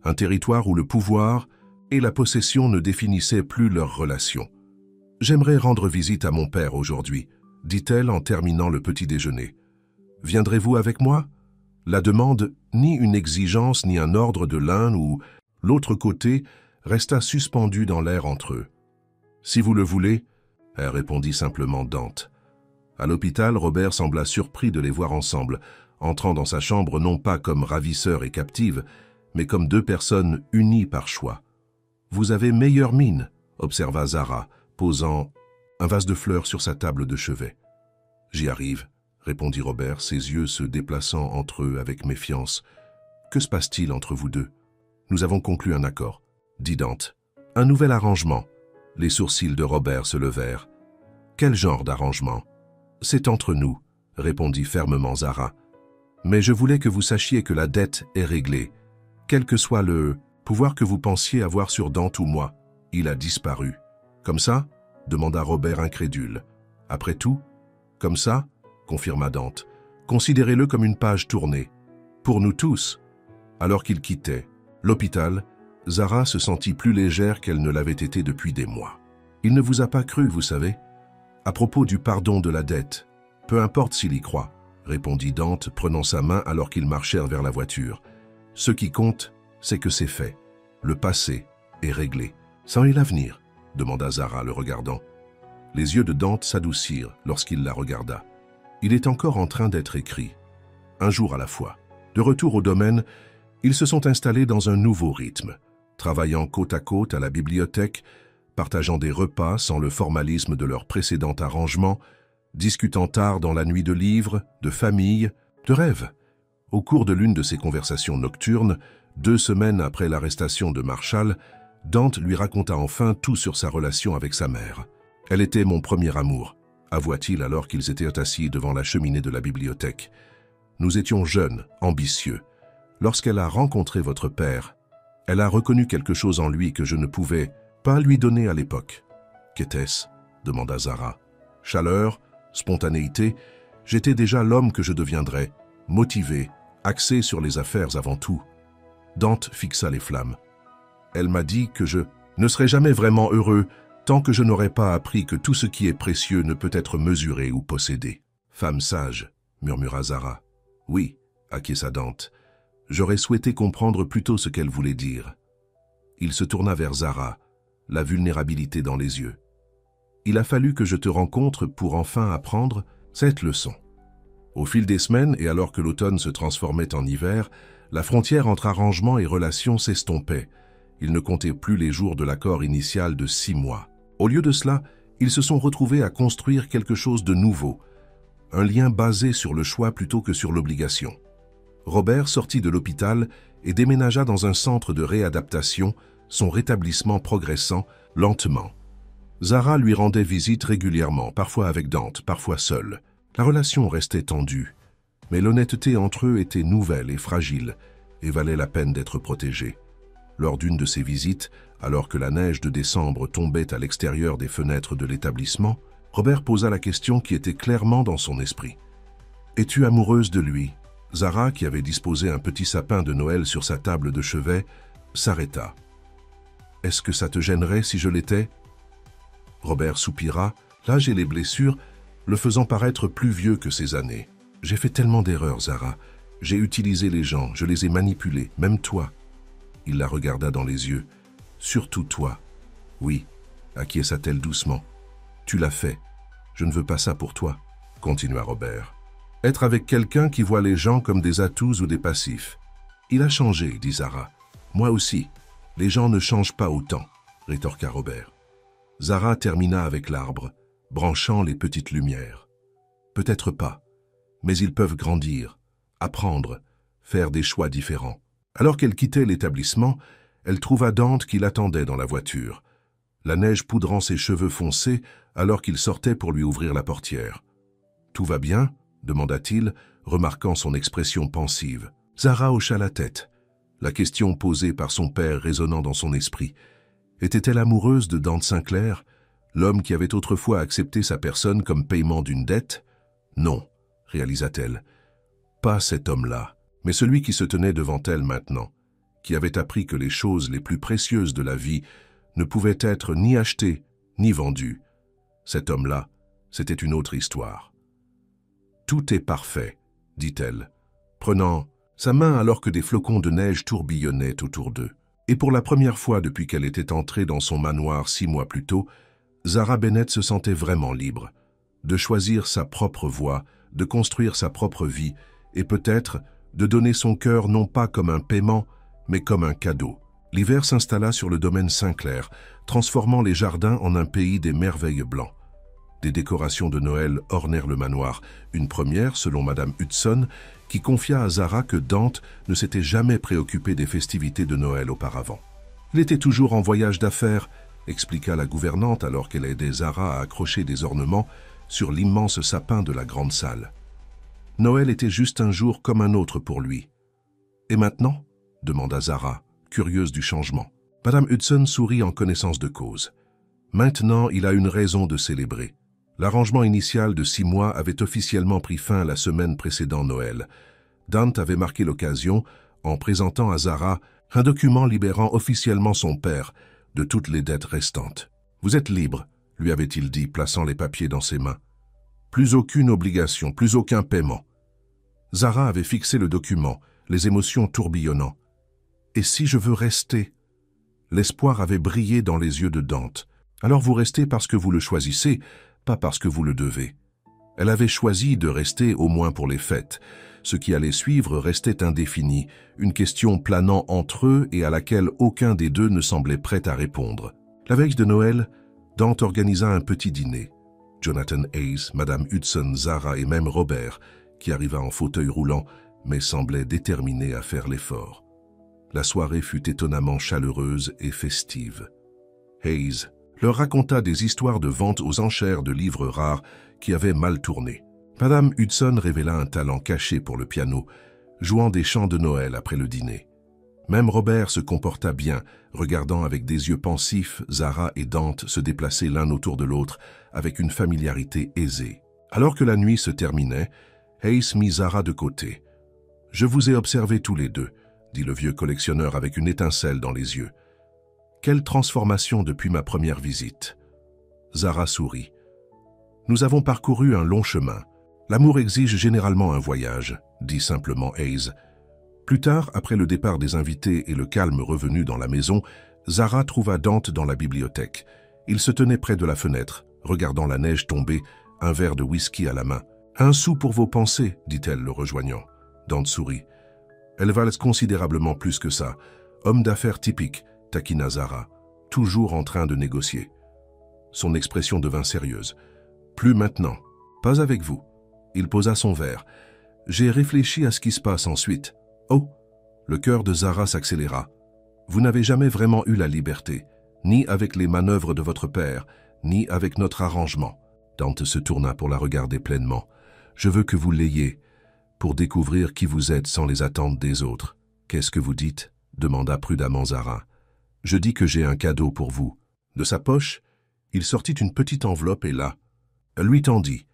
un territoire où le pouvoir et la possession ne définissaient plus leur relation. « J'aimerais rendre visite à mon père aujourd'hui », dit-elle en terminant le petit déjeuner. « Viendrez-vous avec moi ?» La demande, ni une exigence ni un ordre de l'un ou l'autre côté, resta suspendue dans l'air entre eux. « Si vous le voulez, » répondit simplement Dante. À l'hôpital, Robert sembla surpris de les voir ensemble, entrant dans sa chambre non pas comme ravisseur et captive, mais comme 2 personnes unies par choix. « Vous avez meilleure mine », observa Zara, posant un vase de fleurs sur sa table de chevet. « J'y arrive », répondit Robert, ses yeux se déplaçant entre eux avec méfiance. « Que se passe-t-il entre vous deux ?»« Nous avons conclu un accord, » dit Dante. « Un nouvel arrangement. » Les sourcils de Robert se levèrent. « Quel genre d'arrangement ?»« C'est entre nous, » répondit fermement Zara. « Mais je voulais que vous sachiez que la dette est réglée. Quel que soit le pouvoir que vous pensiez avoir sur Dante ou moi, il a disparu. »« Comme ça ?» demanda Robert incrédule. « Après tout ?»« Comme ça ?» confirma Dante. « Considérez-le comme une page tournée. Pour nous tous. » Alors qu'ils quittaient l'hôpital, Zara se sentit plus légère qu'elle ne l'avait été depuis des mois. « Il ne vous a pas cru, vous savez. À propos du pardon de la dette, peu importe s'il y croit, » répondit Dante, prenant sa main alors qu'ils marchèrent vers la voiture. « Ce qui compte, c'est que c'est fait. Le passé est réglé. »« Ça et l'avenir ?» demanda Zara, le regardant. Les yeux de Dante s'adoucirent lorsqu'il la regarda. Il est encore en train d'être écrit, un jour à la fois. De retour au domaine, ils se sont installés dans un nouveau rythme, travaillant côte à côte à la bibliothèque, partageant des repas sans le formalisme de leur précédent arrangement, discutant tard dans la nuit de livres, de famille, de rêves. Au cours de l'une de ces conversations nocturnes, 2 semaines après l'arrestation de Marshall, Dante lui raconta enfin tout sur sa relation avec sa mère. « Elle était mon premier amour », avoua-t-il alors qu'ils étaient assis devant la cheminée de la bibliothèque. « Nous étions jeunes, ambitieux. Lorsqu'elle a rencontré votre père, elle a reconnu quelque chose en lui que je ne pouvais pas lui donner à l'époque. »« Qu'était-ce » demanda Zara. « Chaleur, Spontanéité, j'étais déjà l'homme que je deviendrais, motivé, axé sur les affaires avant tout. Dante fixa les flammes. Elle m'a dit que je ne serais jamais vraiment heureux tant que je n'aurais pas appris que tout ce qui est précieux ne peut être mesuré ou possédé. Femme sage, murmura Zara. Oui, acquiesça Dante. J'aurais souhaité comprendre plutôt ce qu'elle voulait dire. Il se tourna vers Zara, la vulnérabilité dans les yeux. Il a fallu que je te rencontre pour enfin apprendre cette leçon. Au fil des semaines, et alors que l'automne se transformait en hiver, la frontière entre arrangement et relations s'estompait. Il ne comptait plus les jours de l'accord initial de 6 mois. Au lieu de cela, ils se sont retrouvés à construire quelque chose de nouveau, un lien basé sur le choix plutôt que sur l'obligation. Robert sortit de l'hôpital et déménagea dans un centre de réadaptation, son rétablissement progressant lentement. Zara lui rendait visite régulièrement, parfois avec Dante, parfois seule. La relation restait tendue, mais l'honnêteté entre eux était nouvelle et fragile, et valait la peine d'être protégée. Lors d'une de ces visites, alors que la neige de décembre tombait à l'extérieur des fenêtres de l'établissement, Robert posa la question qui était clairement dans son esprit. « Es-tu amoureuse de lui ?» Zara, qui avait disposé un petit sapin de Noël sur sa table de chevet, s'arrêta. « Est-ce que ça te gênerait si je l'étais ?» Robert soupira, l'âge et les blessures, le faisant paraître plus vieux que ses années. « J'ai fait tellement d'erreurs, Zara. J'ai utilisé les gens, je les ai manipulés, même toi. » Il la regarda dans les yeux. « Surtout toi. »« Oui, » acquiesça-t-elle doucement. « Tu l'as fait. Je ne veux pas ça pour toi, » continua Robert. « Être avec quelqu'un qui voit les gens comme des atouts ou des passifs. »« Il a changé, » dit Zara. « Moi aussi. Les gens ne changent pas autant, » rétorqua Robert. Zara termina avec l'arbre, branchant les petites lumières. « Peut-être pas, mais ils peuvent grandir, apprendre, faire des choix différents. » Alors qu'elle quittait l'établissement, elle trouva Dante qui l'attendait dans la voiture, la neige poudrant ses cheveux foncés alors qu'il sortait pour lui ouvrir la portière. « Tout va bien ?» demanda-t-il, remarquant son expression pensive. Zara hocha la tête, la question posée par son père résonnant dans son esprit. Était-elle amoureuse de Dante Sinclair, l'homme qui avait autrefois accepté sa personne comme paiement d'une dette? Non, réalisa-t-elle. Pas cet homme-là, mais celui qui se tenait devant elle maintenant, qui avait appris que les choses les plus précieuses de la vie ne pouvaient être ni achetées ni vendues. Cet homme-là, c'était une autre histoire. « Tout est parfait, » dit-elle, prenant sa main alors que des flocons de neige tourbillonnaient autour d'eux. Et pour la première fois depuis qu'elle était entrée dans son manoir 6 mois plus tôt, Zara Bennett se sentait vraiment libre, de choisir sa propre voie, de construire sa propre vie, et peut-être de donner son cœur non pas comme un paiement, mais comme un cadeau. L'hiver s'installa sur le domaine Sinclair, transformant les jardins en un pays des merveilles blancs. Des décorations de Noël ornèrent le manoir, une première, selon Madame Hudson, qui confia à Zara que Dante ne s'était jamais préoccupé des festivités de Noël auparavant. « Il était toujours en voyage d'affaires », expliqua la gouvernante alors qu'elle aidait Zara à accrocher des ornements sur l'immense sapin de la grande salle. Noël était juste un jour comme un autre pour lui. « Et maintenant ?» demanda Zara, curieuse du changement. Madame Hudson sourit en connaissance de cause. « Maintenant, il a une raison de célébrer. L'arrangement initial de 6 mois avait officiellement pris fin la semaine précédant Noël. Dante avait marqué l'occasion en présentant à Zara un document libérant officiellement son père de toutes les dettes restantes. « Vous êtes libre », lui avait-il dit, plaçant les papiers dans ses mains. « Plus aucune obligation, plus aucun paiement. » Zara avait fixé le document, les émotions tourbillonnant. « Et si je veux rester ?» L'espoir avait brillé dans les yeux de Dante. « Alors vous restez parce que vous le choisissez, pas parce que vous le devez. » Elle avait choisi de rester au moins pour les fêtes. Ce qui allait suivre restait indéfini, une question planant entre eux et à laquelle aucun des deux ne semblait prêt à répondre. La veille de Noël, Dante organisa un petit dîner. Jonathan Hayes, Madame Hudson, Zara et même Robert, qui arriva en fauteuil roulant, mais semblait déterminé à faire l'effort. La soirée fut étonnamment chaleureuse et festive. Hayes leur raconta des histoires de vente aux enchères de livres rares qui avaient mal tourné. Madame Hudson révéla un talent caché pour le piano, jouant des chants de Noël après le dîner. Même Robert se comporta bien, regardant avec des yeux pensifs Zara et Dante se déplacer l'un autour de l'autre avec une familiarité aisée. Alors que la nuit se terminait, Hayes mit Zara de côté. « Je vous ai observés tous les deux, » dit le vieux collectionneur avec une étincelle dans les yeux. « Quelle transformation depuis ma première visite !» Zara sourit. « Nous avons parcouru un long chemin. L'amour exige généralement un voyage, » dit simplement Hayes. Plus tard, après le départ des invités et le calme revenu dans la maison, Zara trouva Dante dans la bibliothèque. Il se tenait près de la fenêtre, regardant la neige tomber, un verre de whisky à la main. « Un sou pour vos pensées, » dit-elle, le rejoignant. Dante sourit. « Elles valent considérablement plus que ça. Homme d'affaires typique, » taquina Zara, toujours en train de négocier. Son expression devint sérieuse. « Plus maintenant. Pas avec vous. » Il posa son verre. « J'ai réfléchi à ce qui se passe ensuite. » « Oh !» Le cœur de Zara s'accéléra. « Vous n'avez jamais vraiment eu la liberté, ni avec les manœuvres de votre père, ni avec notre arrangement. » Dante se tourna pour la regarder pleinement. « Je veux que vous l'ayez, pour découvrir qui vous êtes sans les attentes des autres. »« Qu'est-ce que vous dites ?» demanda prudemment Zara. « Je dis que j'ai un cadeau pour vous. » De sa poche, il sortit une petite enveloppe et là. Elle lui tendit.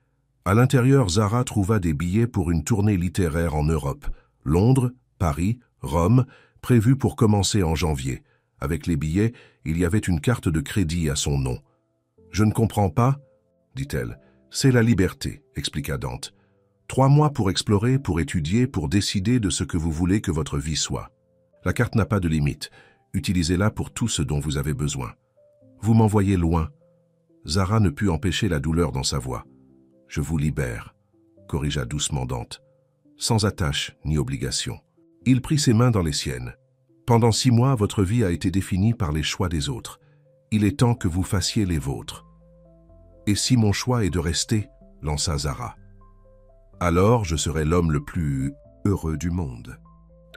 À l'intérieur, Zara trouva des billets pour une tournée littéraire en Europe. Londres, Paris, Rome, prévus pour commencer en janvier. Avec les billets, il y avait une carte de crédit à son nom. « Je ne comprends pas, » dit-elle. « C'est la liberté, » expliqua Dante. 3 mois pour explorer, pour étudier, pour décider de ce que vous voulez que votre vie soit. La carte n'a pas de limite. Utilisez-la pour tout ce dont vous avez besoin. Vous m'envoyez loin. Zara ne put empêcher la douleur dans sa voix. « Je vous libère, » corrigea doucement Dante. Sans attache ni obligation. Il prit ses mains dans les siennes. « Pendant 6 mois, votre vie a été définie par les choix des autres. Il est temps que vous fassiez les vôtres. »« Et si mon choix est de rester ?» lança Zara. « Alors, je serai l'homme le plus heureux du monde. »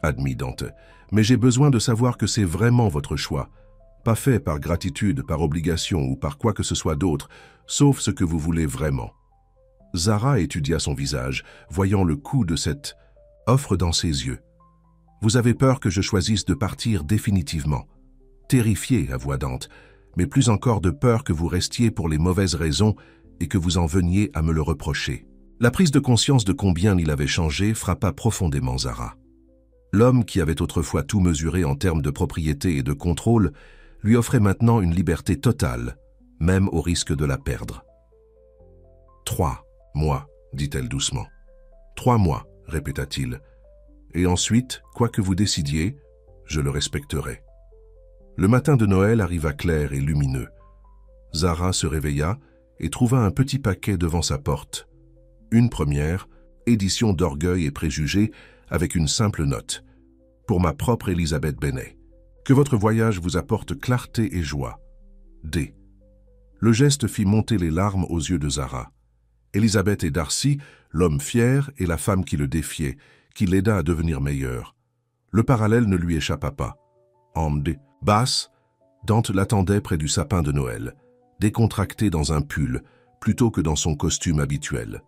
admit Dante. « Mais j'ai besoin de savoir que c'est vraiment votre choix, pas fait par gratitude, par obligation ou par quoi que ce soit d'autre, sauf ce que vous voulez vraiment. » Zara étudia son visage, voyant le coup de cette offre dans ses yeux. « Vous avez peur que je choisisse de partir définitivement. » Terrifié, avoua Dante, mais plus encore de peur que vous restiez pour les mauvaises raisons et que vous en veniez à me le reprocher. La prise de conscience de combien il avait changé frappa profondément Zara. L'homme qui avait autrefois tout mesuré en termes de propriété et de contrôle lui offrait maintenant une liberté totale, même au risque de la perdre. « 3 mois, dit-elle doucement. « 3 mois, répéta-t-il. Et ensuite, quoi que vous décidiez, je le respecterai. » Le matin de Noël arriva clair et lumineux. Zara se réveilla et trouva un petit paquet devant sa porte. Une première, édition d'Orgueil et Préjugés, avec une simple note. « Pour ma propre Elisabeth Bennet. Que votre voyage vous apporte clarté et joie. D. » Le geste fit monter les larmes aux yeux de Zara. Elisabeth et Darcy, l'homme fier et la femme qui le défiait, qui l'aida à devenir meilleur. Le parallèle ne lui échappa pas. En D. Basse, Dante l'attendait près du sapin de Noël, décontracté dans un pull, plutôt que dans son costume habituel.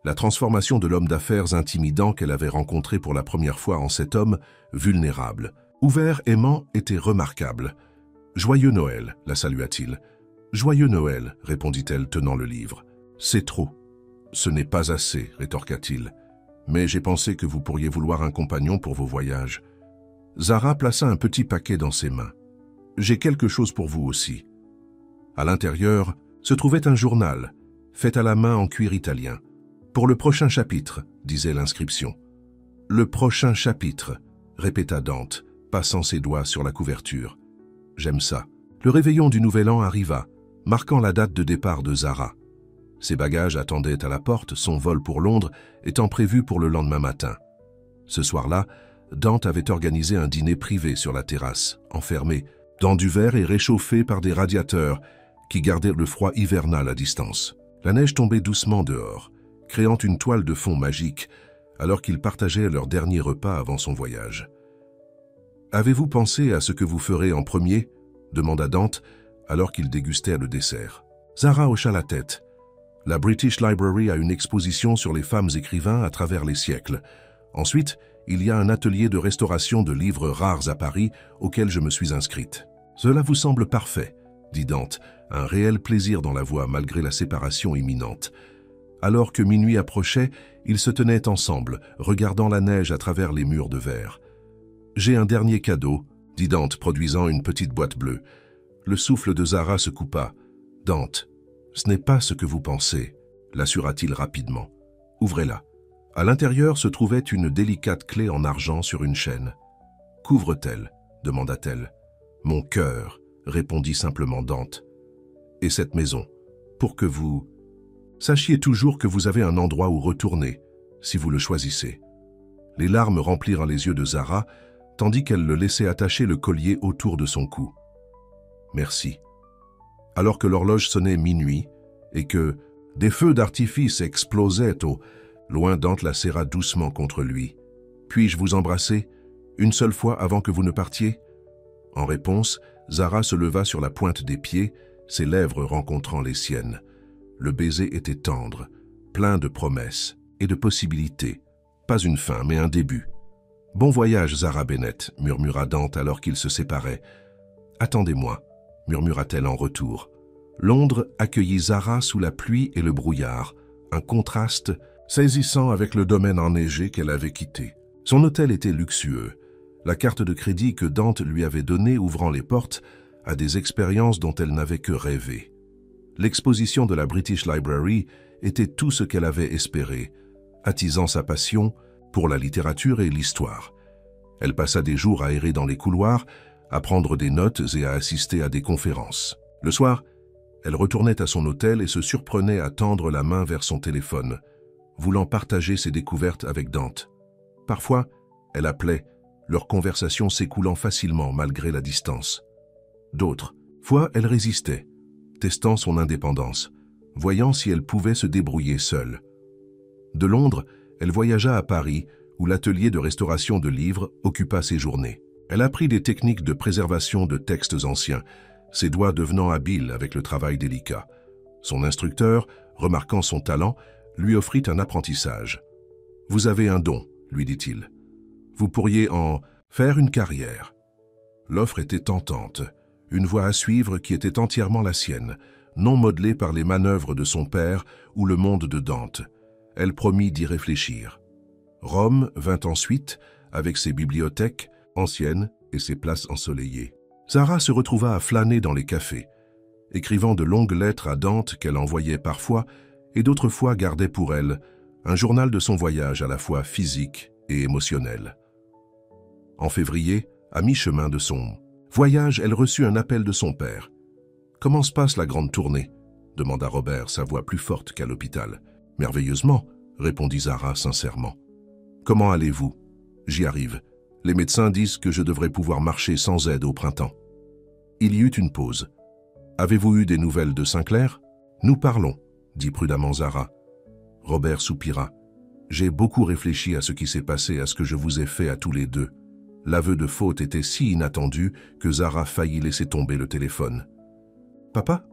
La transformation de l'homme d'affaires intimidant qu'elle avait rencontré pour la première fois en cet homme, vulnérable, ouvert, aimant, était remarquable. « Joyeux Noël », la salua-t-il. « Joyeux Noël », répondit-elle tenant le livre. « C'est trop. »« Ce n'est pas assez », rétorqua-t-il. « Mais j'ai pensé que vous pourriez vouloir un compagnon pour vos voyages. » Zara plaça un petit paquet dans ses mains. « J'ai quelque chose pour vous aussi. » À l'intérieur se trouvait un journal, fait à la main en cuir italien. « Pour le prochain chapitre », disait l'inscription. « Le prochain chapitre », répéta Dante, passant ses doigts sur la couverture. « J'aime ça. » Le réveillon du Nouvel An arriva, marquant la date de départ de Zara. Ses bagages attendaient à la porte, son vol pour Londres étant prévu pour le lendemain matin. Ce soir-là, Dante avait organisé un dîner privé sur la terrasse, enfermé, dans du verre et réchauffé par des radiateurs qui gardaient le froid hivernal à distance. La neige tombait doucement dehors, créant une toile de fond magique, alors qu'ils partageaient leur dernier repas avant son voyage. « Avez-vous pensé à ce que vous ferez en premier ?» demanda Dante, alors qu'ils dégustèrent le dessert. Zara hocha la tête. La British Library a une exposition sur les femmes écrivains à travers les siècles. Ensuite, il y a un atelier de restauration de livres rares à Paris auquel je me suis inscrite. « Cela vous semble parfait », dit Dante, un réel plaisir dans la voix malgré la séparation imminente. « Alors que minuit approchait, ils se tenaient ensemble, regardant la neige à travers les murs de verre. « J'ai un dernier cadeau », dit Dante, produisant une petite boîte bleue. Le souffle de Zara se coupa. « Dante, ce n'est pas ce que vous pensez », l'assura-t-il rapidement. « Ouvrez-la. » À l'intérieur se trouvait une délicate clé en argent sur une chaîne. « Qu'ouvre-t-elle » demanda-t-elle. « Mon cœur », répondit simplement Dante. « Et cette maison, pour que vous... Sachiez toujours que vous avez un endroit où retourner, si vous le choisissez. » Les larmes remplirent les yeux de Zara, tandis qu'elle le laissait attacher le collier autour de son cou. « Merci. » Alors que l'horloge sonnait minuit et que des feux d'artifice explosaient au loin, Dante la serra doucement contre lui. « Puis-je vous embrasser, une seule fois avant que vous ne partiez ?» En réponse, Zara se leva sur la pointe des pieds, ses lèvres rencontrant les siennes. Le baiser était tendre, plein de promesses et de possibilités. Pas une fin, mais un début. « Bon voyage, Zara Bennet », murmura Dante alors qu'ils se séparaient. « Attendez-moi », murmura-t-elle en retour. Londres accueillit Zara sous la pluie et le brouillard, un contraste saisissant avec le domaine enneigé qu'elle avait quitté. Son hôtel était luxueux, la carte de crédit que Dante lui avait donnée ouvrant les portes à des expériences dont elle n'avait que rêvé. L'exposition de la British Library était tout ce qu'elle avait espéré, attisant sa passion pour la littérature et l'histoire. Elle passa des jours à errer dans les couloirs, à prendre des notes et à assister à des conférences. Le soir, elle retournait à son hôtel et se surprenait à tendre la main vers son téléphone, voulant partager ses découvertes avec Dante. Parfois, elle appelait, leur conversation s'écoulant facilement malgré la distance. D'autres fois, elle résistait, testant son indépendance, voyant si elle pouvait se débrouiller seule. De Londres, elle voyagea à Paris, où l'atelier de restauration de livres occupa ses journées. Elle apprit des techniques de préservation de textes anciens, ses doigts devenant habiles avec le travail délicat. Son instructeur, remarquant son talent, lui offrit un apprentissage. « Vous avez un don », lui dit-il. « Vous pourriez en faire une carrière. » L'offre était tentante, une voie à suivre qui était entièrement la sienne, non modelée par les manœuvres de son père ou le monde de Dante. Elle promit d'y réfléchir. Rome vint ensuite, avec ses bibliothèques anciennes et ses places ensoleillées. Zara se retrouva à flâner dans les cafés, écrivant de longues lettres à Dante qu'elle envoyait parfois et d'autres fois gardait pour elle, un journal de son voyage à la fois physique et émotionnel. En février, à mi-chemin de son voyage, elle reçut un appel de son père. « Comment se passe la grande tournée ?» demanda Robert, sa voix plus forte qu'à l'hôpital. « Merveilleusement », répondit Zara sincèrement. « Comment allez-vous ?»« J'y arrive. Les médecins disent que je devrais pouvoir marcher sans aide au printemps. » Il y eut une pause. « Avez-vous eu des nouvelles de Sinclair ?»« Nous parlons, » dit prudemment Zara. Robert soupira. « J'ai beaucoup réfléchi à ce qui s'est passé, à ce que je vous ai fait à tous les deux. » L'aveu de faute était si inattendu que Zara faillit laisser tomber le téléphone. « Papa,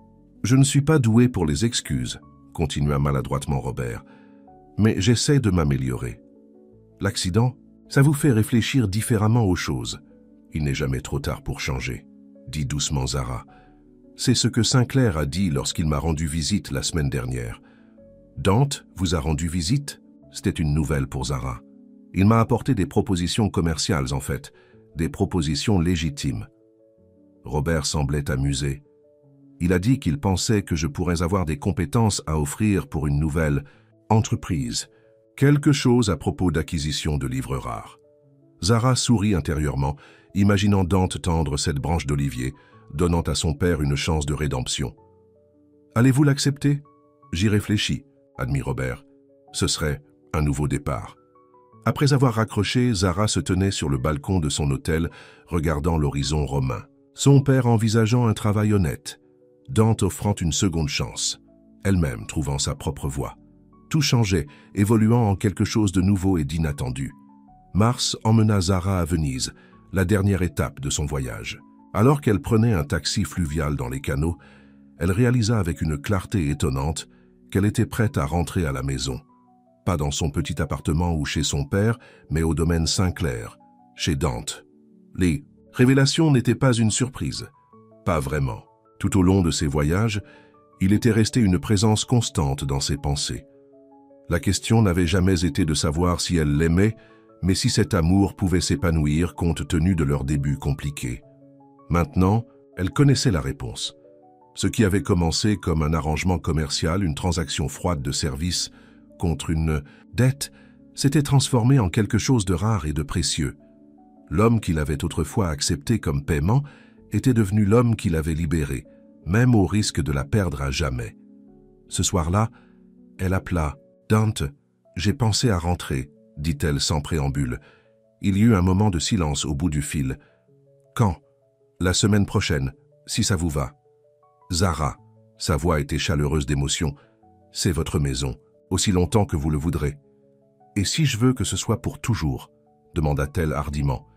je ne suis pas doué pour les excuses, » continua maladroitement Robert, « mais j'essaie de m'améliorer. L'accident, ça vous fait réfléchir différemment aux choses. Il n'est jamais trop tard pour changer, » dit doucement Zara. « C'est ce que Sinclair a dit lorsqu'il m'a rendu visite la semaine dernière. »« Dante vous a rendu visite ?» C'était une nouvelle pour Zara. « Il m'a apporté des propositions commerciales, en fait, des propositions légitimes. » Robert semblait amusé. Il a dit qu'il pensait que je pourrais avoir des compétences à offrir pour une nouvelle entreprise. Quelque chose à propos d'acquisition de livres rares. Zara sourit intérieurement, imaginant Dante tendre cette branche d'olivier, donnant à son père une chance de rédemption. « Allez-vous l'accepter ?»« J'y réfléchis, » admit Robert. « Ce serait un nouveau départ. » Après avoir raccroché, Zara se tenait sur le balcon de son hôtel, regardant l'horizon romain. Son père envisageant un travail honnête, Dante offrant une seconde chance, elle-même trouvant sa propre voie. Tout changeait, évoluant en quelque chose de nouveau et d'inattendu. Mars emmena Zara à Venise, la dernière étape de son voyage. Alors qu'elle prenait un taxi fluvial dans les canaux, elle réalisa avec une clarté étonnante qu'elle était prête à rentrer à la maison. Pas dans son petit appartement ou chez son père, mais au domaine Sinclair, chez Dante. Les révélations n'étaient pas une surprise. Pas vraiment. Tout au long de ses voyages, il était resté une présence constante dans ses pensées. La question n'avait jamais été de savoir si elle l'aimait, mais si cet amour pouvait s'épanouir compte tenu de leur début compliqué. Maintenant, elle connaissait la réponse. Ce qui avait commencé comme un arrangement commercial, une transaction froide de service contre une dette, s'était transformé en quelque chose de rare et de précieux. L'homme qu'il avait autrefois accepté comme paiement était devenu l'homme qu'il avait libéré, même au risque de la perdre à jamais. Ce soir-là, elle appela « Dante, j'ai pensé à rentrer », dit-elle sans préambule. Il y eut un moment de silence au bout du fil. « Quand ?»« La semaine prochaine, si ça vous va. » « Zara », sa voix était chaleureuse d'émotion, « c'est votre maison, aussi longtemps que vous le voudrez. »« Et si je veux que ce soit pour toujours ?» demanda-t-elle hardiment.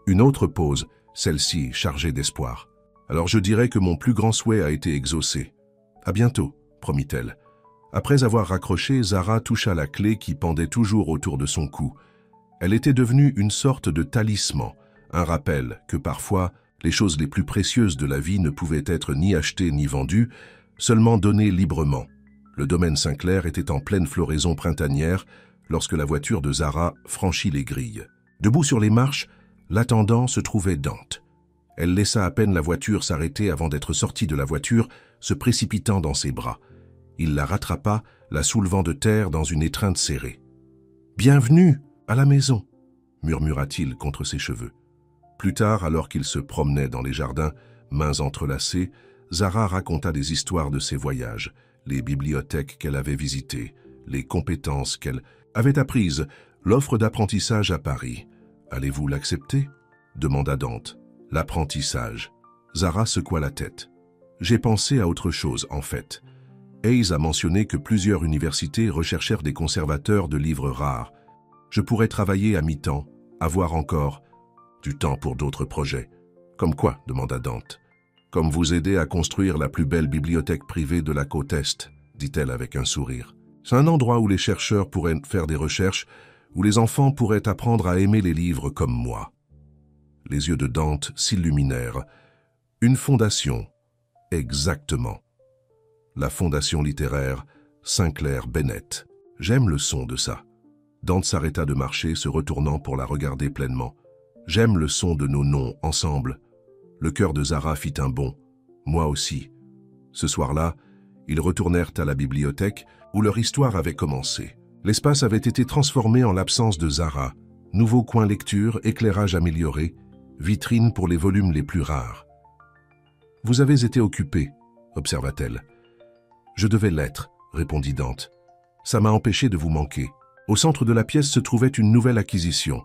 Une autre pause, celle-ci chargée d'espoir. « Alors je dirais que mon plus grand souhait a été exaucé. À bientôt, promit-elle. Après avoir raccroché, Zara toucha la clé qui pendait toujours autour de son cou. Elle était devenue une sorte de talisman, un rappel que parfois, les choses les plus précieuses de la vie ne pouvaient être ni achetées ni vendues, seulement données librement. Le domaine Sinclair était en pleine floraison printanière lorsque la voiture de Zara franchit les grilles. Debout sur les marches, l'attendant se trouvait Dante. Elle laissa à peine la voiture s'arrêter avant d'être sortie de la voiture, se précipitant dans ses bras. Il la rattrapa, la soulevant de terre dans une étreinte serrée. « Bienvenue à la maison !» murmura-t-il contre ses cheveux. Plus tard, alors qu'il se promenait dans les jardins, mains entrelacées, Zara raconta des histoires de ses voyages, les bibliothèques qu'elle avait visitées, les compétences qu'elle avait apprises, l'offre d'apprentissage à Paris. « Allez-vous l'accepter ?» demanda Dante. « L'apprentissage. » Zara secoua la tête. « J'ai pensé à autre chose, en fait. Hayes a mentionné que plusieurs universités recherchèrent des conservateurs de livres rares. Je pourrais travailler à mi-temps, avoir encore du temps pour d'autres projets. »« Comme quoi ?» demanda Dante. « Comme vous aider à construire la plus belle bibliothèque privée de la côte Est, dit-elle avec un sourire. C'est un endroit où les chercheurs pourraient faire des recherches, où les enfants pourraient apprendre à aimer les livres comme moi. » Les yeux de Dante s'illuminèrent. « Une fondation. Exactement. La fondation littéraire Sinclair Bennett. J'aime le son de ça. » Dante s'arrêta de marcher, se retournant pour la regarder pleinement. « J'aime le son de nos noms ensemble. » Le cœur de Zara fit un bond. Moi aussi. Ce soir-là, ils retournèrent à la bibliothèque où leur histoire avait commencé. L'espace avait été transformé en l'absence de Zara. Nouveau coin lecture, éclairage amélioré, vitrine pour les volumes les plus rares. « Vous avez été occupé, observa-t-elle. « Je devais l'être, répondit Dante. Ça m'a empêché de vous manquer. » Au centre de la pièce se trouvait une nouvelle acquisition.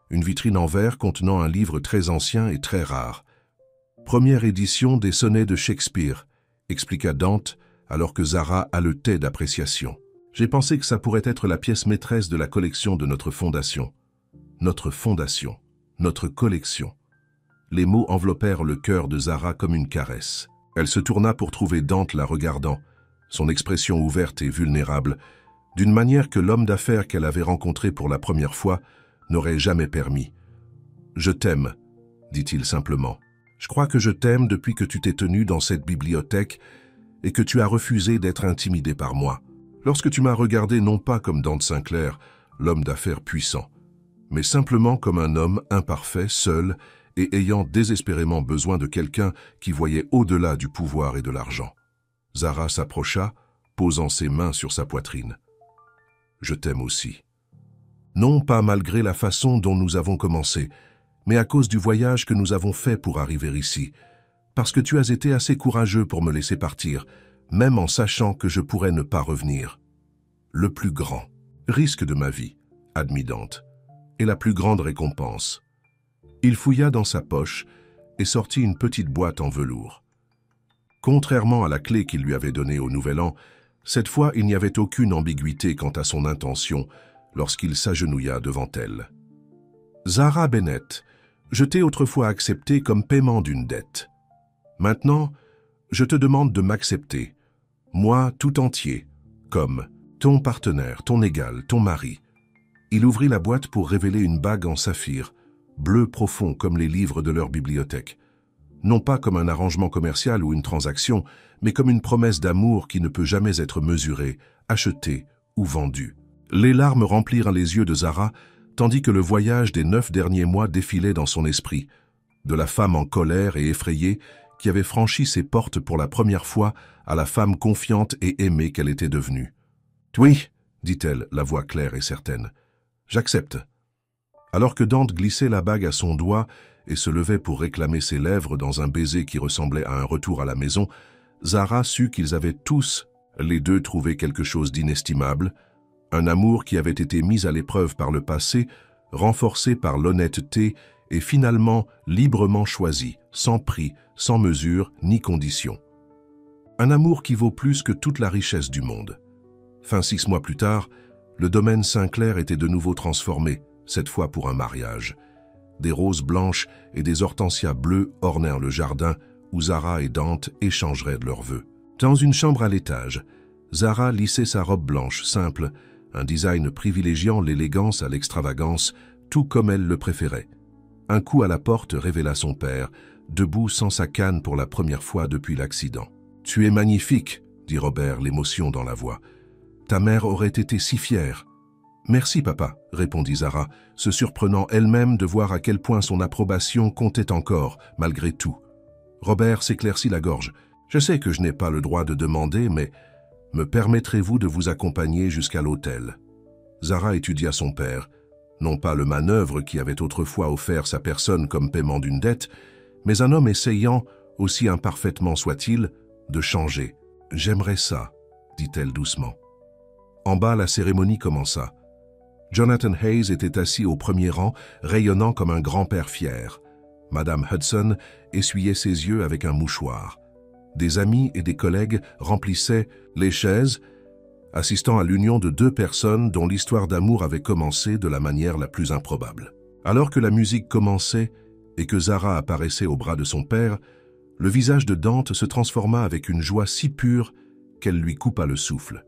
Une vitrine en verre contenant un livre très ancien et très rare. « Première édition des sonnets de Shakespeare », expliqua Dante, alors que Zara haletait d'appréciation. « J'ai pensé que ça pourrait être la pièce maîtresse de la collection de notre fondation. » Notre fondation, notre collection. Les mots enveloppèrent le cœur de Zara comme une caresse. Elle se tourna pour trouver Dante la regardant, son expression ouverte et vulnérable, d'une manière que l'homme d'affaires qu'elle avait rencontré pour la première fois n'aurait jamais permis. « Je t'aime, » dit-il simplement. « Je crois que je t'aime depuis que tu t'es tenu dans cette bibliothèque et que tu as refusé d'être intimidé par moi. Lorsque tu m'as regardé non pas comme Dante Sinclair, l'homme d'affaires puissant, mais simplement comme un homme imparfait, seul et ayant désespérément besoin de quelqu'un qui voyait au-delà du pouvoir et de l'argent. » Zara s'approcha, posant ses mains sur sa poitrine. « Je t'aime aussi. Non pas malgré la façon dont nous avons commencé, mais à cause du voyage que nous avons fait pour arriver ici, parce que tu as été assez courageux pour me laisser partir, même en sachant que je pourrais ne pas revenir. Le plus grand risque de ma vie, admit Dante, et la plus grande récompense. » Il fouilla dans sa poche et sortit une petite boîte en velours. Contrairement à la clé qu'il lui avait donnée au Nouvel An, cette fois il n'y avait aucune ambiguïté quant à son intention lorsqu'il s'agenouilla devant elle. « Zara Bennett, je t'ai autrefois accepté comme paiement d'une dette. Maintenant, je te demande de m'accepter, moi tout entier, comme ton partenaire, ton égal, ton mari. » Il ouvrit la boîte pour révéler une bague en saphir, bleu profond comme les livres de leur bibliothèque. Non pas comme un arrangement commercial ou une transaction, mais comme une promesse d'amour qui ne peut jamais être mesurée, achetée ou vendue. Les larmes remplirent les yeux de Zara, tandis que le voyage des 9 derniers mois défilait dans son esprit, de la femme en colère et effrayée qui avait franchi ses portes pour la première fois à la femme confiante et aimée qu'elle était devenue. « Oui, dit-elle, la voix claire et certaine. « J'accepte. » Alors que Dante glissait la bague à son doigt et se levait pour réclamer ses lèvres dans un baiser qui ressemblait à un retour à la maison, Zara sut qu'ils avaient tous, les deux, trouvé quelque chose d'inestimable, un amour qui avait été mis à l'épreuve par le passé, renforcé par l'honnêteté et finalement librement choisi, sans prix, sans mesure ni condition. Un amour qui vaut plus que toute la richesse du monde. Fin 6 mois plus tard, le domaine Saint-Clair était de nouveau transformé, cette fois pour un mariage. Des roses blanches et des hortensias bleues ornèrent le jardin où Zara et Dante échangeraient de leurs vœux. Dans une chambre à l'étage, Zara lissait sa robe blanche simple, un design privilégiant l'élégance à l'extravagance, tout comme elle le préférait. Un coup à la porte révéla son père, debout sans sa canne pour la première fois depuis l'accident. « Tu es magnifique », dit Robert, l'émotion dans la voix. « Ta mère aurait été si fière. »« Merci, papa », répondit Zara, se surprenant elle-même de voir à quel point son approbation comptait encore, malgré tout. Robert s'éclaircit la gorge. « Je sais que je n'ai pas le droit de demander, mais me permettrez-vous de vous accompagner jusqu'à l'hôtel ?» Zara étudia son père, non pas le manœuvre qui avait autrefois offert sa personne comme paiement d'une dette, mais un homme essayant, aussi imparfaitement soit-il, de changer. « J'aimerais ça », dit-elle doucement. En bas, la cérémonie commença. Jonathan Hayes était assis au premier rang, rayonnant comme un grand-père fier. Madame Hudson essuyait ses yeux avec un mouchoir. Des amis et des collègues remplissaient les chaises, assistant à l'union de 2 personnes dont l'histoire d'amour avait commencé de la manière la plus improbable. Alors que la musique commençait et que Zara apparaissait au bras de son père, le visage de Dante se transforma avec une joie si pure qu'elle lui coupa le souffle.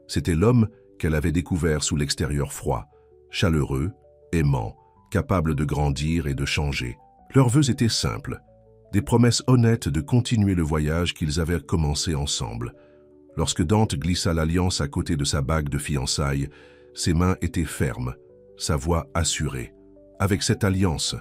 C'était l'homme qu'elle avait découvert sous l'extérieur froid, chaleureux, aimant, capable de grandir et de changer. Leurs vœux étaient simples, des promesses honnêtes de continuer le voyage qu'ils avaient commencé ensemble. Lorsque Dante glissa l'alliance à côté de sa bague de fiançailles, ses mains étaient fermes, sa voix assurée. Avec cette alliance,